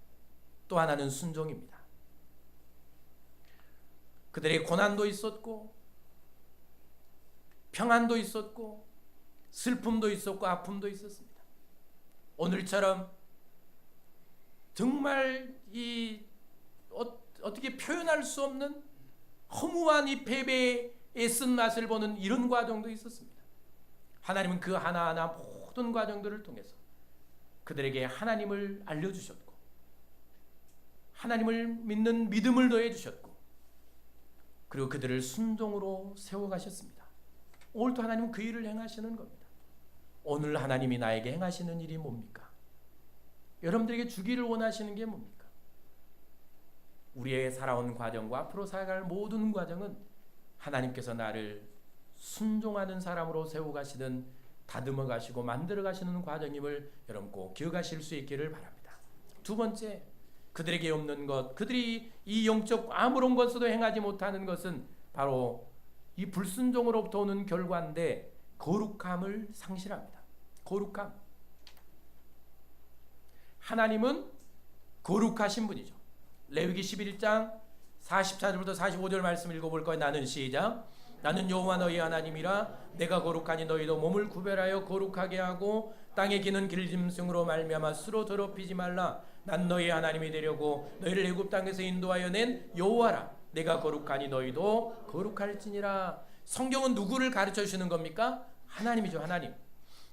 또 하나는 순종입니다. 그들의 고난도 있었고 평안도 있었고 슬픔도 있었고 아픔도 있었습니다. 오늘처럼 정말 어떻게 표현할 수 없는 허무한 이 패배의 쓴맛을 보는 이런 과정도 있었습니다. 하나님은 그 하나하나 모든 과정들을 통해서 그들에게 하나님을 알려주셨고 하나님을 믿는 믿음을 더해주셨고 그리고 그들을 순종으로 세워가셨습니다. 오늘도 하나님은 그 일을 행하시는 겁니다. 오늘 하나님이 나에게 행하시는 일이 뭡니까? 여러분들에게 주기를 원하시는 게 뭡니까? 우리의 살아온 과정과 앞으로 살아갈 모든 과정은 하나님께서 나를 순종하는 사람으로 세워가시는 다듬어 가시고 만들어 가시는 과정임을 여러분 꼭 기억하실 수 있기를 바랍니다. 두 번째, 그들에게 없는 것, 그들이 이 영적 아무런 것으로도 행하지 못하는 것은 바로 이 불순종으로부터 오는 결과인데 거룩함을 상실합니다. 거룩함. 하나님은 거룩하신 분이죠. 레위기 11장 44절부터 45절 말씀 읽어볼 거예요. 나는 시작. 나는 여호와 너희 하나님이라. 내가 거룩하니 너희도 몸을 구별하여 거룩하게 하고 땅에 기는 길짐승으로 말미암아 수로 더럽히지 말라. 난 너희 하나님이 되려고 너희를 애굽 땅에서 인도하여 낸 여호와라. 내가 거룩하니 너희도 거룩할지니라. 성경은 누구를 가르쳐 주시는 겁니까? 하나님이죠. 하나님.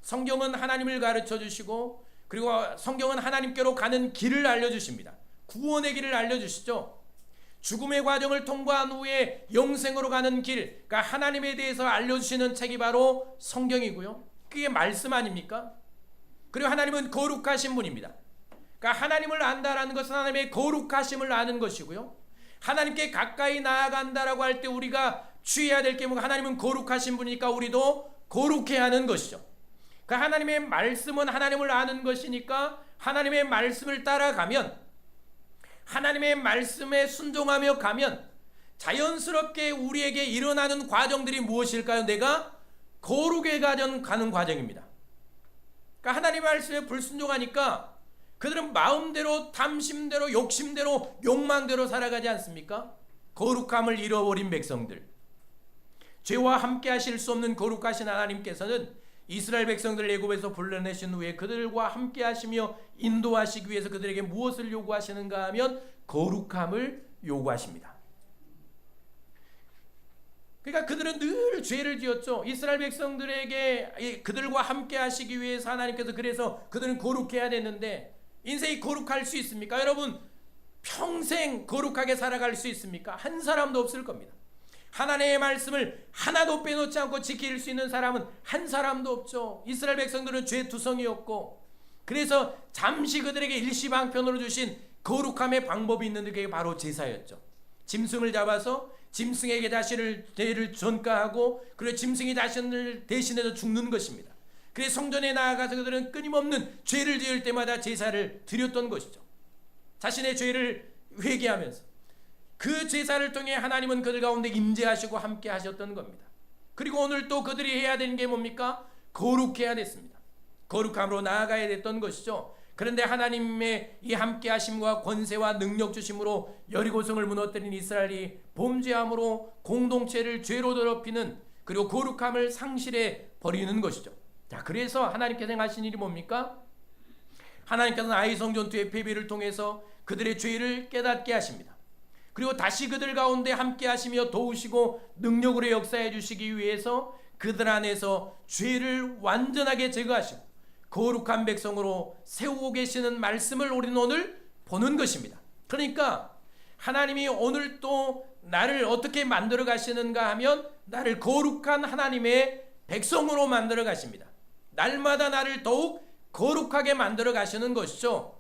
성경은 하나님을 가르쳐 주시고, 그리고 성경은 하나님께로 가는 길을 알려주십니다. 구원의 길을 알려주시죠. 죽음의 과정을 통과한 후에 영생으로 가는 길, 그러니까 하나님에 대해서 알려주시는 책이 바로 성경이고요. 그게 말씀 아닙니까? 그리고 하나님은 거룩하신 분입니다. 그러니까 하나님을 안다라는 것은 하나님의 거룩하심을 아는 것이고요. 하나님께 가까이 나아간다라고 할 때 우리가 취해야 될 게 뭔가, 하나님은 거룩하신 분이니까 우리도 거룩해야 하는 것이죠. 그러니까 하나님의 말씀은 하나님을 아는 것이니까 하나님의 말씀을 따라가면, 하나님의 말씀에 순종하며 가면 자연스럽게 우리에게 일어나는 과정들이 무엇일까요? 내가 거룩에 가는 과정입니다. 그러니까 하나님의 말씀에 불순종하니까 그들은 마음대로, 탐심대로, 욕심대로, 욕망대로 살아가지 않습니까? 거룩함을 잃어버린 백성들. 죄와 함께 하실 수 없는 거룩하신 하나님께서는 이스라엘 백성들을 애굽에서 불러내신 후에 그들과 함께 하시며 인도하시기 위해서 그들에게 무엇을 요구하시는가 하면 거룩함을 요구하십니다. 그러니까 그들은 늘 죄를 지었죠. 이스라엘 백성들에게 그들과 함께 하시기 위해서 하나님께서, 그래서 그들은 거룩해야 되는데, 인생이 거룩할 수 있습니까? 여러분, 평생 거룩하게 살아갈 수 있습니까? 한 사람도 없을 겁니다. 하나님의 말씀을 하나도 빼놓지 않고 지킬 수 있는 사람은 한 사람도 없죠. 이스라엘 백성들은 죄투성이었고, 그래서 잠시 그들에게 일시방편으로 주신 거룩함의 방법이 있는데 그게 바로 제사였죠. 짐승을 잡아서 짐승에게 자신을 죄를 전가하고, 그리고 짐승이 자신을 대신해서 죽는 것입니다. 그래서 성전에 나아가서 그들은 끊임없는 죄를 지을 때마다 제사를 드렸던 것이죠. 자신의 죄를 회개하면서 그 제사를 통해 하나님은 그들 가운데 임재하시고 함께 하셨던 겁니다. 그리고 오늘 또 그들이 해야 되는 게 뭡니까? 거룩해야 됐습니다. 거룩함으로 나아가야 됐던 것이죠. 그런데 하나님의 이 함께 하심과 권세와 능력 주심으로 여리고성을 무너뜨린 이스라엘이 범죄함으로 공동체를 죄로 더럽히는, 그리고 거룩함을 상실해 버리는 것이죠. 자, 그래서 하나님께서 행하신 일이 뭡니까? 하나님께서는 아이성 전투의 패배를 통해서 그들의 죄를 깨닫게 하십니다. 그리고 다시 그들 가운데 함께 하시며 도우시고 능력으로 역사해 주시기 위해서 그들 안에서 죄를 완전하게 제거하시고 거룩한 백성으로 세우고 계시는 말씀을 우리는 오늘 보는 것입니다. 그러니까 하나님이 오늘 또 나를 어떻게 만들어 가시는가 하면 나를 거룩한 하나님의 백성으로 만들어 가십니다. 날마다 나를 더욱 거룩하게 만들어 가시는 것이죠.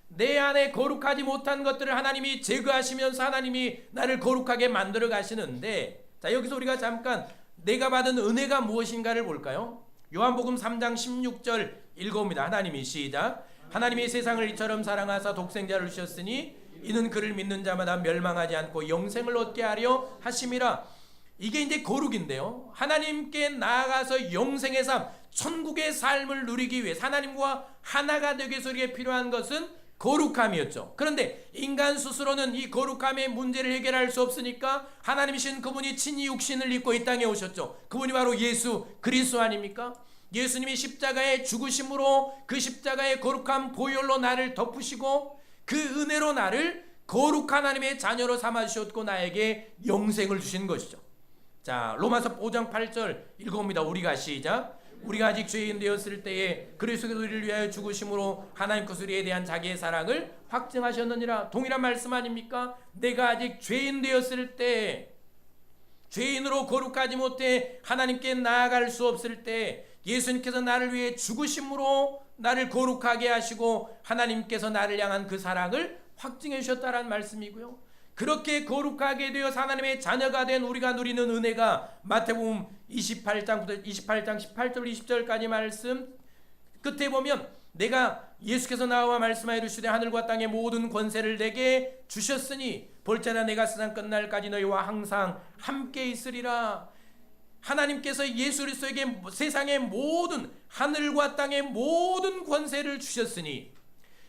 내 안에 거룩하지 못한 것들을 하나님이 제거하시면서 하나님이 나를 거룩하게 만들어 가시는데, 자, 여기서 우리가 잠깐 내가 받은 은혜가 무엇인가를 볼까요? 요한복음 3장 16절 읽어봅니다. 하나님이 시작. 하나님이 세상을 이처럼 사랑하사 독생자를 주셨으니 이는 그를 믿는 자마다 멸망하지 않고 영생을 얻게 하려 하심이라. 이게 이제 거룩인데요. 하나님께 나아가서 영생의 삶, 천국의 삶을 누리기 위해 하나님과 하나가 되기 위해서 우리에게 필요한 것은 거룩함이었죠. 그런데 인간 스스로는 이 거룩함의 문제를 해결할 수 없으니까 하나님이신 그분이 친히 육신을 입고 이 땅에 오셨죠. 그분이 바로 예수 그리스도 아닙니까? 예수님이 십자가에 죽으심으로 그 십자가의 거룩한 보혈로 나를 덮으시고 그 은혜로 나를 거룩한 하나님의 자녀로 삼아주셨고 나에게 영생을 주신 것이죠. 자, 로마서 5장 8절 읽어봅니다. 우리가 시작. 우리가 아직 죄인 되었을 때에 그리스도께서 우리를 위하여 죽으심으로 하나님께서 우리에 대한 자기의 사랑을 확증하셨느니라. 동일한 말씀 아닙니까? 내가 아직 죄인 되었을 때, 죄인으로 거룩하지 못해 하나님께 나아갈 수 없을 때 예수님께서 나를 위해 죽으심으로 나를 거룩하게 하시고 하나님께서 나를 향한 그 사랑을 확증해 주셨다라는 말씀이고요. 그렇게 거룩하게 되어 하나님의 자녀가 된 우리가 누리는 은혜가 마태복음 28장 18절 20절까지 말씀 끝에 보면 내가 예수께서 나와 말씀하여 이르시되 하늘과 땅의 모든 권세를 내게 주셨으니 볼지어다 내가 세상 끝날까지 너희와 항상 함께 있으리라. 하나님께서 예수 그리스도에게 세상의 모든 하늘과 땅의 모든 권세를 주셨으니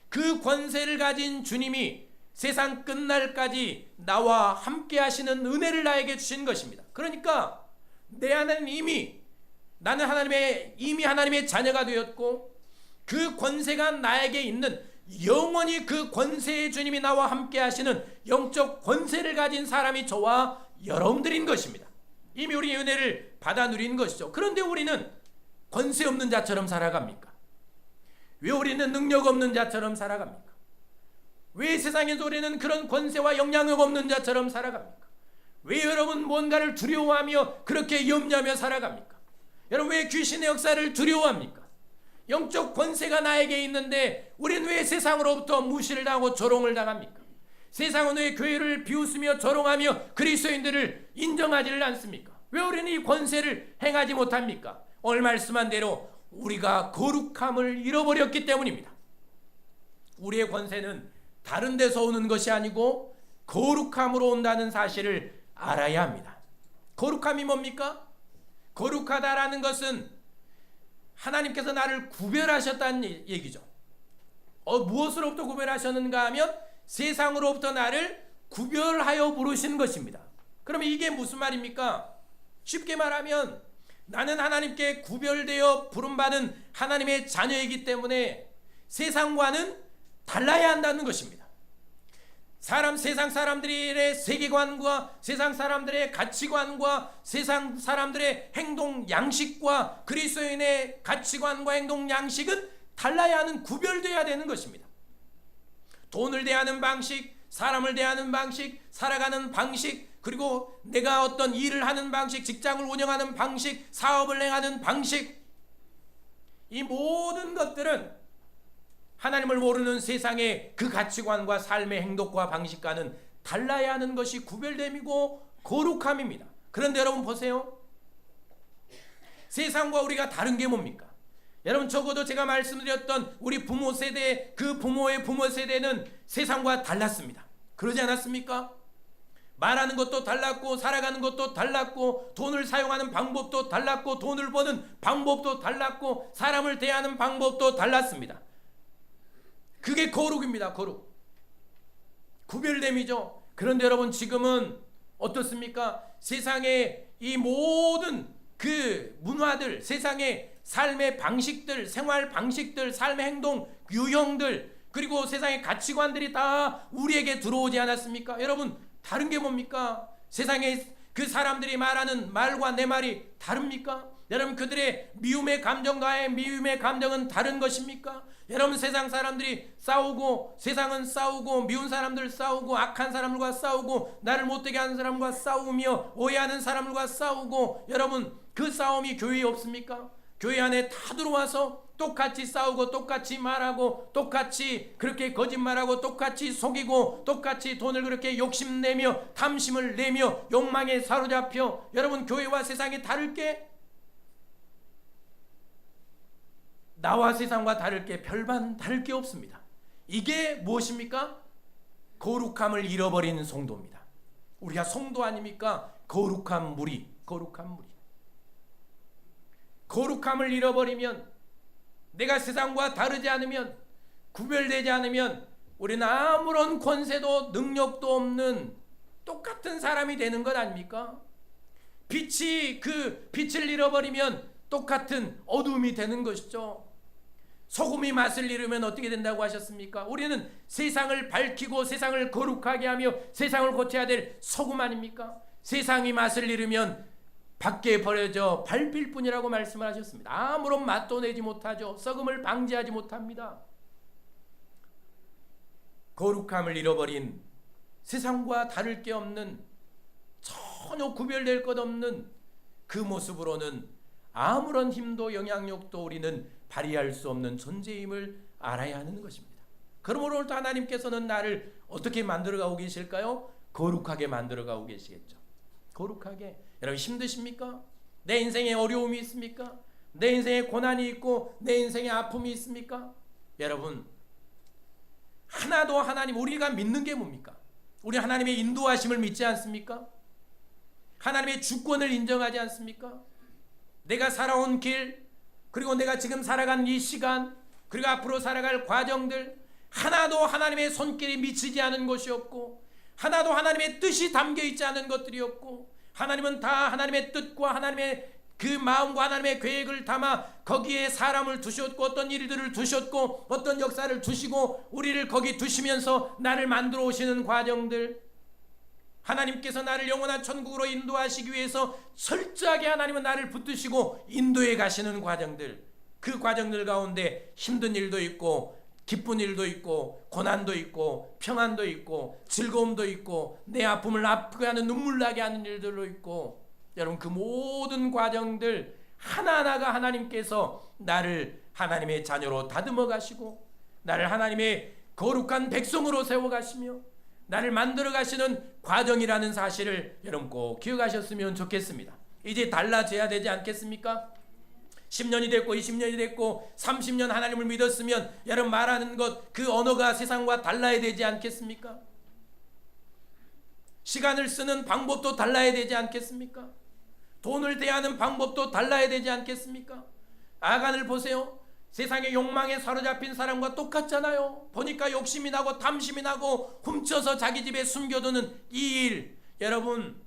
그 권세를 가진 주님이 세상 끝날까지 나와 함께 하시는 은혜를 나에게 주신 것입니다. 그러니까 내 안에는 나는 이미 하나님의 자녀가 되었고 그 권세가 나에게 있는 영원히 그 권세의 주님이 나와 함께 하시는 영적 권세를 가진 사람이 저와 여러분들인 것입니다. 이미 우리의 은혜를 받아 누린 것이죠. 그런데 우리는 권세 없는 자처럼 살아갑니까? 왜 우리는 능력 없는 자처럼 살아갑니까? 왜 세상에서 우리는 그런 권세와 영향력 없는 자처럼 살아갑니까? 왜 여러분 뭔가를 두려워하며 그렇게 염려하며 살아갑니까? 여러분 왜 귀신의 역사를 두려워합니까? 영적 권세가 나에게 있는데 우리는 왜 세상으로부터 무시를 당하고 조롱을 당합니까? 세상은 왜 교회를 비웃으며 조롱하며 그리스도인들을 인정하지를 않습니까? 왜 우리는 이 권세를 행하지 못합니까? 오늘 말씀한 대로 우리가 거룩함을 잃어버렸기 때문입니다. 우리의 권세는 다른 데서 오는 것이 아니고 거룩함으로 온다는 사실을 알아야 합니다. 거룩함이 뭡니까? 거룩하다라는 것은 하나님께서 나를 구별하셨다는 얘기죠. 무엇으로부터 구별하셨는가 하면 세상으로부터 나를 구별하여 부르신 것입니다. 그러면 이게 무슨 말입니까? 쉽게 말하면 나는 하나님께 구별되어 부름받은 하나님의 자녀이기 때문에 세상과는 달라야 한다는 것입니다. 세상 사람들의 세계관과 세상 사람들의 가치관과 세상 사람들의 행동 양식과 그리스도인의 가치관과 행동 양식은 달라야 하는, 구별되어야 되는 것입니다. 돈을 대하는 방식, 사람을 대하는 방식, 살아가는 방식, 그리고 내가 어떤 일을 하는 방식, 직장을 운영하는 방식, 사업을 행하는 방식, 이 모든 것들은 하나님을 모르는 세상의 그 가치관과 삶의 행동과 방식과는 달라야 하는 것이 구별됨이고 거룩함입니다. 그런데 여러분 보세요. 세상과 우리가 다른 게 뭡니까? 여러분 적어도 제가 말씀드렸던 우리 부모 세대, 그 부모의 부모 세대는 세상과 달랐습니다. 그러지 않았습니까? 말하는 것도 달랐고 살아가는 것도 달랐고 돈을 사용하는 방법도 달랐고 돈을 버는 방법도 달랐고 사람을 대하는 방법도 달랐습니다. 그게 거룩입니다. 거룩. 구별됨이죠. 그런데 여러분 지금은 어떻습니까? 세상의 이 모든 그 문화들, 세상의 삶의 방식들, 생활 방식들, 삶의 행동 유형들, 그리고 세상의 가치관들이 다 우리에게 들어오지 않았습니까? 여러분 다른 게 뭡니까? 세상에 그 사람들이 말하는 말과 내 말이 다릅니까? 여러분 그들의 미움의 감정과의 미움의 감정은 다른 것입니까? 여러분 세상 사람들이 싸우고, 세상은 싸우고, 미운 사람들 싸우고, 악한 사람들과 싸우고, 나를 못되게 하는 사람과 싸우며 오해하는 사람들과 싸우고, 여러분 그 싸움이 교회에 없습니까? 교회 안에 다 들어와서 똑같이 싸우고 똑같이 말하고 똑같이 그렇게 거짓말하고 똑같이 속이고 똑같이 돈을 그렇게 욕심내며 탐심을 내며 욕망에 사로잡혀, 여러분 교회와 세상이 다를 게, 나와 세상과 다를 게 별반 다를 게 없습니다. 이게 무엇입니까? 거룩함을 잃어버린 성도입니다. 우리가 성도 아닙니까? 거룩한 무리, 거룩한 무리. 거룩함을 잃어버리면, 내가 세상과 다르지 않으면, 구별되지 않으면 우리는 아무런 권세도 능력도 없는 똑같은 사람이 되는 것 아닙니까? 빛이 그 빛을 잃어버리면 똑같은 어둠이 되는 것이죠. 소금이 맛을 잃으면 어떻게 된다고 하셨습니까? 우리는 세상을 밝히고 세상을 거룩하게 하며 세상을 고쳐야 될 소금 아닙니까? 세상이 맛을 잃으면 밖에 버려져 밟힐 뿐이라고 말씀을 하셨습니다. 아무런 맛도 내지 못하죠. 썩음을 방지하지 못합니다. 거룩함을 잃어버린, 세상과 다를 게 없는, 전혀 구별될 것 없는 그 모습으로는 아무런 힘도 영향력도 우리는 발휘할 수 없는 존재임을 알아야 하는 것입니다. 그러므로 오늘도 하나님께서는 나를 어떻게 만들어가고 계실까요? 거룩하게 만들어가고 계시겠죠. 거룩하게. 여러분 힘드십니까? 내 인생에 어려움이 있습니까? 내 인생에 고난이 있고 내 인생에 아픔이 있습니까? 여러분 하나도 하나님, 우리가 믿는 게 뭡니까? 우리 하나님의 인도하심을 믿지 않습니까? 하나님의 주권을 인정하지 않습니까? 내가 살아온 길, 그리고 내가 지금 살아간 이 시간, 그리고 앞으로 살아갈 과정들, 하나도 하나님의 손길이 미치지 않은 것이 없고, 하나도 하나님의 뜻이 담겨있지 않은 것들이 없고, 하나님은 다 하나님의 뜻과 하나님의 그 마음과 하나님의 계획을 담아 거기에 사람을 두셨고, 어떤 일들을 두셨고, 어떤 역사를 두시고, 우리를 거기 두시면서 나를 만들어 오시는 과정들, 하나님께서 나를 영원한 천국으로 인도하시기 위해서 철저하게 하나님은 나를 붙드시고 인도해 가시는 과정들, 그 과정들 가운데 힘든 일도 있고 기쁜 일도 있고 고난도 있고 평안도 있고 즐거움도 있고 내 아픔을 아프게 하는 눈물 나게 하는 일들도 있고, 여러분 그 모든 과정들 하나하나가 하나님께서 나를 하나님의 자녀로 다듬어 가시고 나를 하나님의 거룩한 백성으로 세워 가시며 나를 만들어 가시는 과정이라는 사실을 여러분 꼭 기억하셨으면 좋겠습니다. 이제 달라져야 되지 않겠습니까? 10년이 됐고 20년이 됐고 30년 하나님을 믿었으면 여러분 말하는 것, 그 언어가 세상과 달라야 되지 않겠습니까? 시간을 쓰는 방법도 달라야 되지 않겠습니까? 돈을 대하는 방법도 달라야 되지 않겠습니까? 아간을 보세요. 세상의 욕망에 사로잡힌 사람과 똑같잖아요. 보니까 욕심이 나고 탐심이 나고 훔쳐서 자기 집에 숨겨두는 이 일, 여러분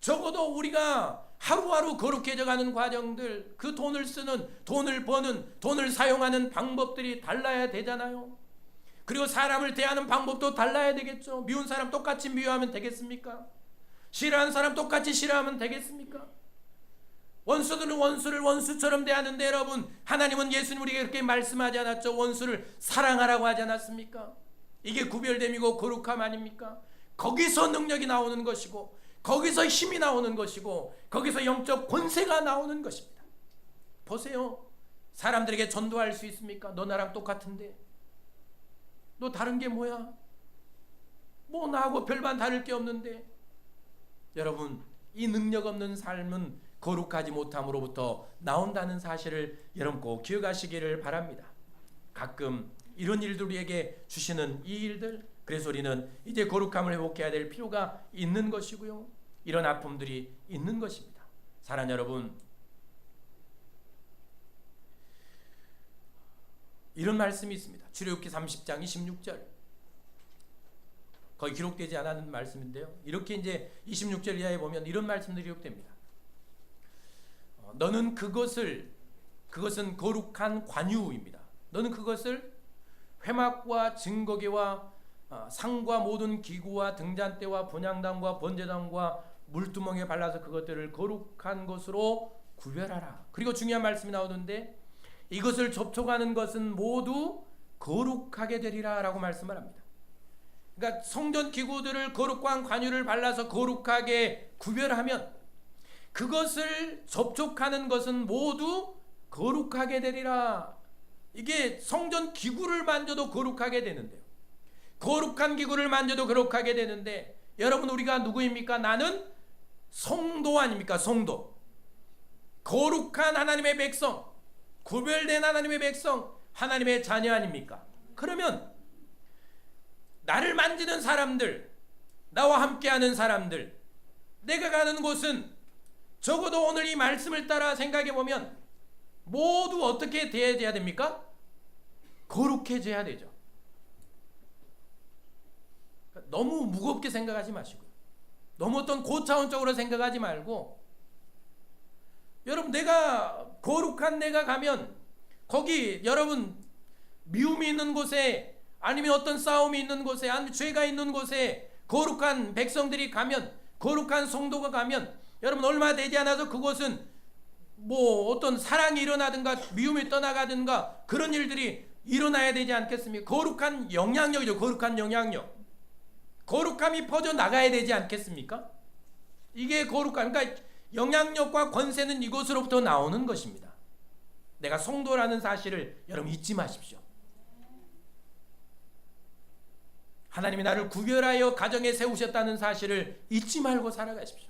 적어도 우리가 하루하루 거룩해져 가는 과정들, 그 돈을 쓰는, 돈을 버는, 돈을 사용하는 방법들이 달라야 되잖아요. 그리고 사람을 대하는 방법도 달라야 되겠죠. 미운 사람 똑같이 미워하면 되겠습니까? 싫어하는 사람 똑같이 싫어하면 되겠습니까? 원수들은 원수를 원수처럼 대하는데, 여러분 하나님은, 예수님 우리에게 그렇게 말씀하지 않았죠? 원수를 사랑하라고 하지 않았습니까? 이게 구별됨이고 거룩함 아닙니까? 거기서 능력이 나오는 것이고, 거기서 힘이 나오는 것이고, 거기서 영적 권세가 나오는 것입니다. 보세요. 사람들에게 전도할 수 있습니까? 너 나랑 똑같은데, 너 다른 게 뭐야? 뭐 나하고 별반 다를 게 없는데. 여러분 이 능력 없는 삶은 거룩하지 못함으로부터 나온다는 사실을 여러분 꼭 기억하시기를 바랍니다. 가끔 이런 일들 우리에게 주시는 이 일들, 그래서 우리는 이제 거룩함을 회복해야 될 필요가 있는 것이고요. 이런 아픔들이 있는 것입니다. 사랑하는 여러분, 이런 말씀이 있습니다. 출애굽기 30장 26절. 거기 기록되지 않은 말씀인데요. 이렇게 이제 26절 이하에 보면 이런 말씀들이 기록됩니다. 너는 그것은 거룩한 관유입니다. 너는 그것을 회막과 증거계와 상과 모든 기구와 등잔대와 분향단과 번제단과 물두멍에 발라서 그것들을 거룩한 것으로 구별하라. 그리고 중요한 말씀이 나오는데, 이것을 접촉하는 것은 모두 거룩하게 되리라 라고 말씀을 합니다. 그러니까 성전 기구들을 거룩한 관유를 발라서 거룩하게 구별하면 그것을 접촉하는 것은 모두 거룩하게 되리라. 이게 성전 기구를 만져도 거룩하게 되는데요. 거룩한 기구를 만져도 거룩하게 되는데, 여러분 우리가 누구입니까? 나는 성도 아닙니까? 성도. 거룩한 하나님의 백성, 구별된 하나님의 백성, 하나님의 자녀 아닙니까? 그러면 나를 만지는 사람들, 나와 함께하는 사람들, 내가 가는 곳은 적어도 오늘 이 말씀을 따라 생각해 보면 모두 어떻게 되어야 됩니까? 거룩해져야 되죠. 너무 무겁게 생각하지 마시고요. 너무 어떤 고차원적으로 생각하지 말고, 여러분 내가 거룩한 내가 가면 거기 여러분 미움이 있는 곳에, 아니면 어떤 싸움이 있는 곳에, 아니면 죄가 있는 곳에 거룩한 백성들이 가면, 거룩한 성도가 가면 여러분 얼마 되지 않아서 그곳은 뭐 어떤 사랑이 일어나든가 미움이 떠나가든가 그런 일들이 일어나야 되지 않겠습니까? 거룩한 영향력이죠. 거룩한 영향력. 거룩함이 퍼져 나가야 되지 않겠습니까? 이게 거룩함. 그러니까 영향력과 권세는 이곳으로부터 나오는 것입니다. 내가 성도라는 사실을 여러분 잊지 마십시오. 하나님이 나를 구별하여 가정에 세우셨다는 사실을 잊지 말고 살아가십시오.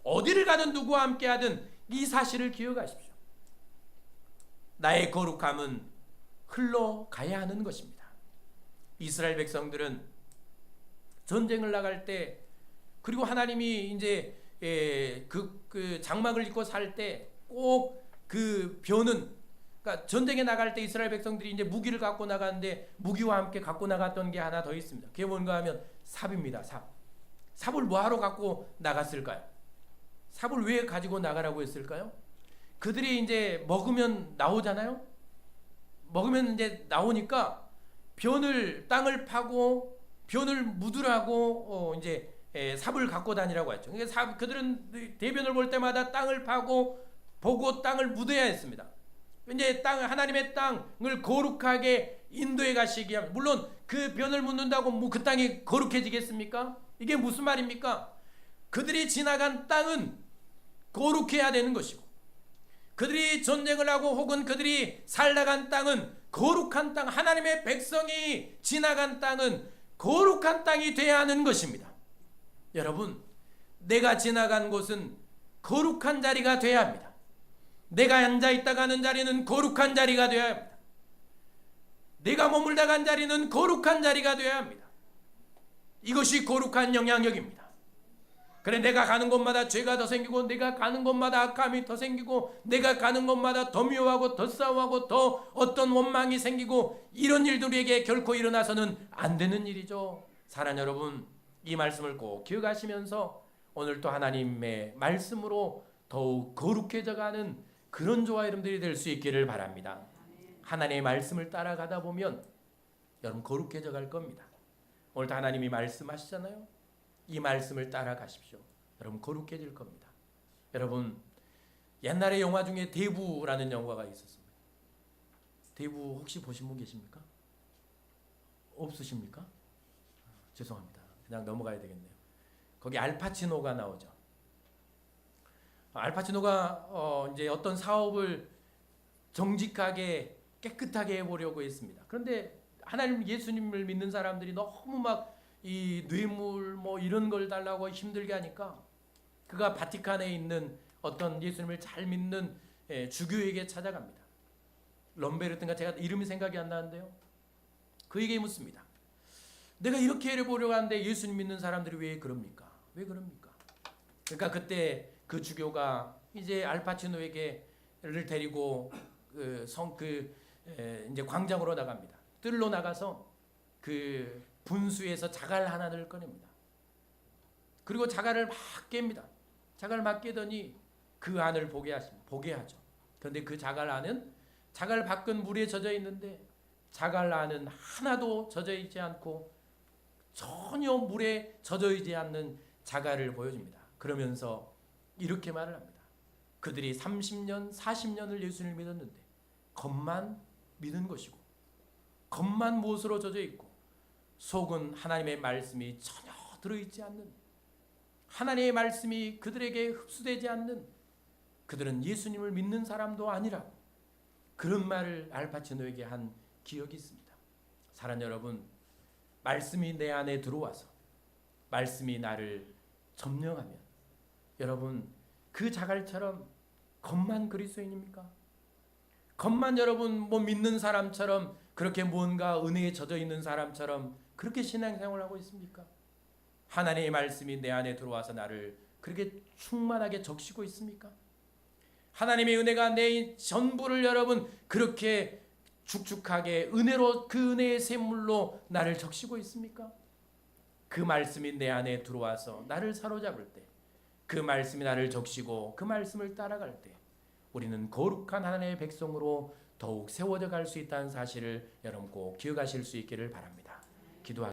어디를 가든 누구와 함께 하든 이 사실을 기억하십시오. 나의 거룩함은 흘러가야 하는 것입니다. 이스라엘 백성들은 전쟁을 나갈 때, 그리고 하나님이 이제 그 장막을 입고 살 때 꼭 그 벼는, 그러니까 전쟁에 나갈 때 이스라엘 백성들이 이제 무기를 갖고 나가는데 무기와 함께 갖고 나갔던 게 하나 더 있습니다. 그게 뭔가 하면 삽입니다. 삽. 삽을 뭐하러 갖고 나갔을까요? 삽을 왜 가지고 나가라고 했을까요? 그들이 이제 먹으면 나오잖아요. 먹으면 이제 나오니까 변을 땅을 파고 변을 묻으라고 이제 삽을 갖고 다니라고 했죠. 그러니까 그들은 대변을 볼 때마다 땅을 파고 보고 땅을 묻어야 했습니다. 이제 하나님의 땅을 거룩하게 인도해 가시기 위함. 물론 그 변을 묻는다고 뭐 그 땅이 거룩해지겠습니까? 이게 무슨 말입니까? 그들이 지나간 땅은 거룩해야 되는 것이고, 그들이 전쟁을 하고 혹은 그들이 살아간 땅은 거룩한 땅, 하나님의 백성이 지나간 땅은 거룩한 땅이 돼야 하는 것입니다. 여러분, 내가 지나간 곳은 거룩한 자리가 돼야 합니다. 내가 앉아있다 가는 자리는 거룩한 자리가 되어야 합니다. 내가 머물다 간 자리는 거룩한 자리가 되어야 합니다. 이것이 거룩한 영향력입니다. 그래, 내가 가는 곳마다 죄가 더 생기고, 내가 가는 곳마다 악함이 더 생기고, 내가 가는 곳마다 더 미워하고 더 싸워하고 더 어떤 원망이 생기고, 이런 일들에게 결코 일어나서는 안 되는 일이죠. 사랑하는 여러분, 이 말씀을 꼭 기억하시면서 오늘 또 하나님의 말씀으로 더욱 거룩해져 가는 그런 저와 여러분들이 될 수 있기를 바랍니다. 하나님의 말씀을 따라가다 보면 여러분 거룩해져 갈 겁니다. 오늘도 하나님이 말씀하시잖아요. 이 말씀을 따라가십시오. 여러분 거룩해질 겁니다. 여러분, 옛날에 영화 중에 대부라는 영화가 있었습니다. 대부 혹시 보신 분 계십니까? 없으십니까? 죄송합니다. 그냥 넘어가야 되겠네요. 거기 알파치노가 나오죠. 알파치노가 이제 어떤 사업을 정직하게 깨끗하게 해보려고 했습니다. 그런데 하나님 예수님을 믿는 사람들이 너무 막 이 뇌물 뭐 이런 걸 달라고 힘들게 하니까 그가 바티칸에 있는 어떤 예수님을 잘 믿는 주교에게 찾아갑니다. 럼베르트인가, 제가 이름이 생각이 안 나는데요. 그에게 묻습니다. 내가 이렇게 해보려고 하는데 예수님 믿는 사람들이 왜 그럽니까? 왜 그럽니까? 그러니까 그때 그 주교가 이제 알파치노에게를 데리고 이제 광장으로 나갑니다. 뜰로 나가서 그 분수에서 자갈 하나를 꺼냅니다. 그리고 자갈을 막 깹니다. 자갈을 막 깨더니 그 안을 보게 하죠. 그런데 그 자갈 안은, 자갈 밖은 물에 젖어 있는데 자갈 안은 하나도 젖어 있지 않고 전혀 물에 젖어 있지 않는 자갈을 보여줍니다. 그러면서 이렇게 말을 합니다. 그들이 30년, 40년을 예수님을 믿었는데 겉만 믿은 것이고 겉만 못으로 젖어 있고 속은 하나님의 말씀이 전혀 들어있지 않는, 하나님의 말씀이 그들에게 흡수되지 않는, 그들은 예수님을 믿는 사람도 아니라고, 그런 말을 알파치노에게 한 기억이 있습니다. 사랑하는 여러분, 말씀이 내 안에 들어와서 말씀이 나를 점령하면 여러분 그 자갈처럼 겉만 그리스도인입니까? 겉만 여러분 뭐 믿는 사람처럼, 그렇게 뭔가 은혜에 젖어 있는 사람처럼 그렇게 신앙생활을 하고 있습니까? 하나님의 말씀이 내 안에 들어와서 나를 그렇게 충만하게 적시고 있습니까? 하나님의 은혜가 내 전부를 여러분 그렇게 축축하게 은혜로, 그 은혜의 샘물로 나를 적시고 있습니까? 그 말씀이 내 안에 들어와서 나를 사로잡을 때, 그 말씀이 나를 적시고 그 말씀을 따라갈 때 우리는 거룩한 하나님의 백성으로 더욱 세워져 갈 수 있다는 사실을 여러분 꼭 기억하실 수 있기를 바랍니다. 기도하겠습니다.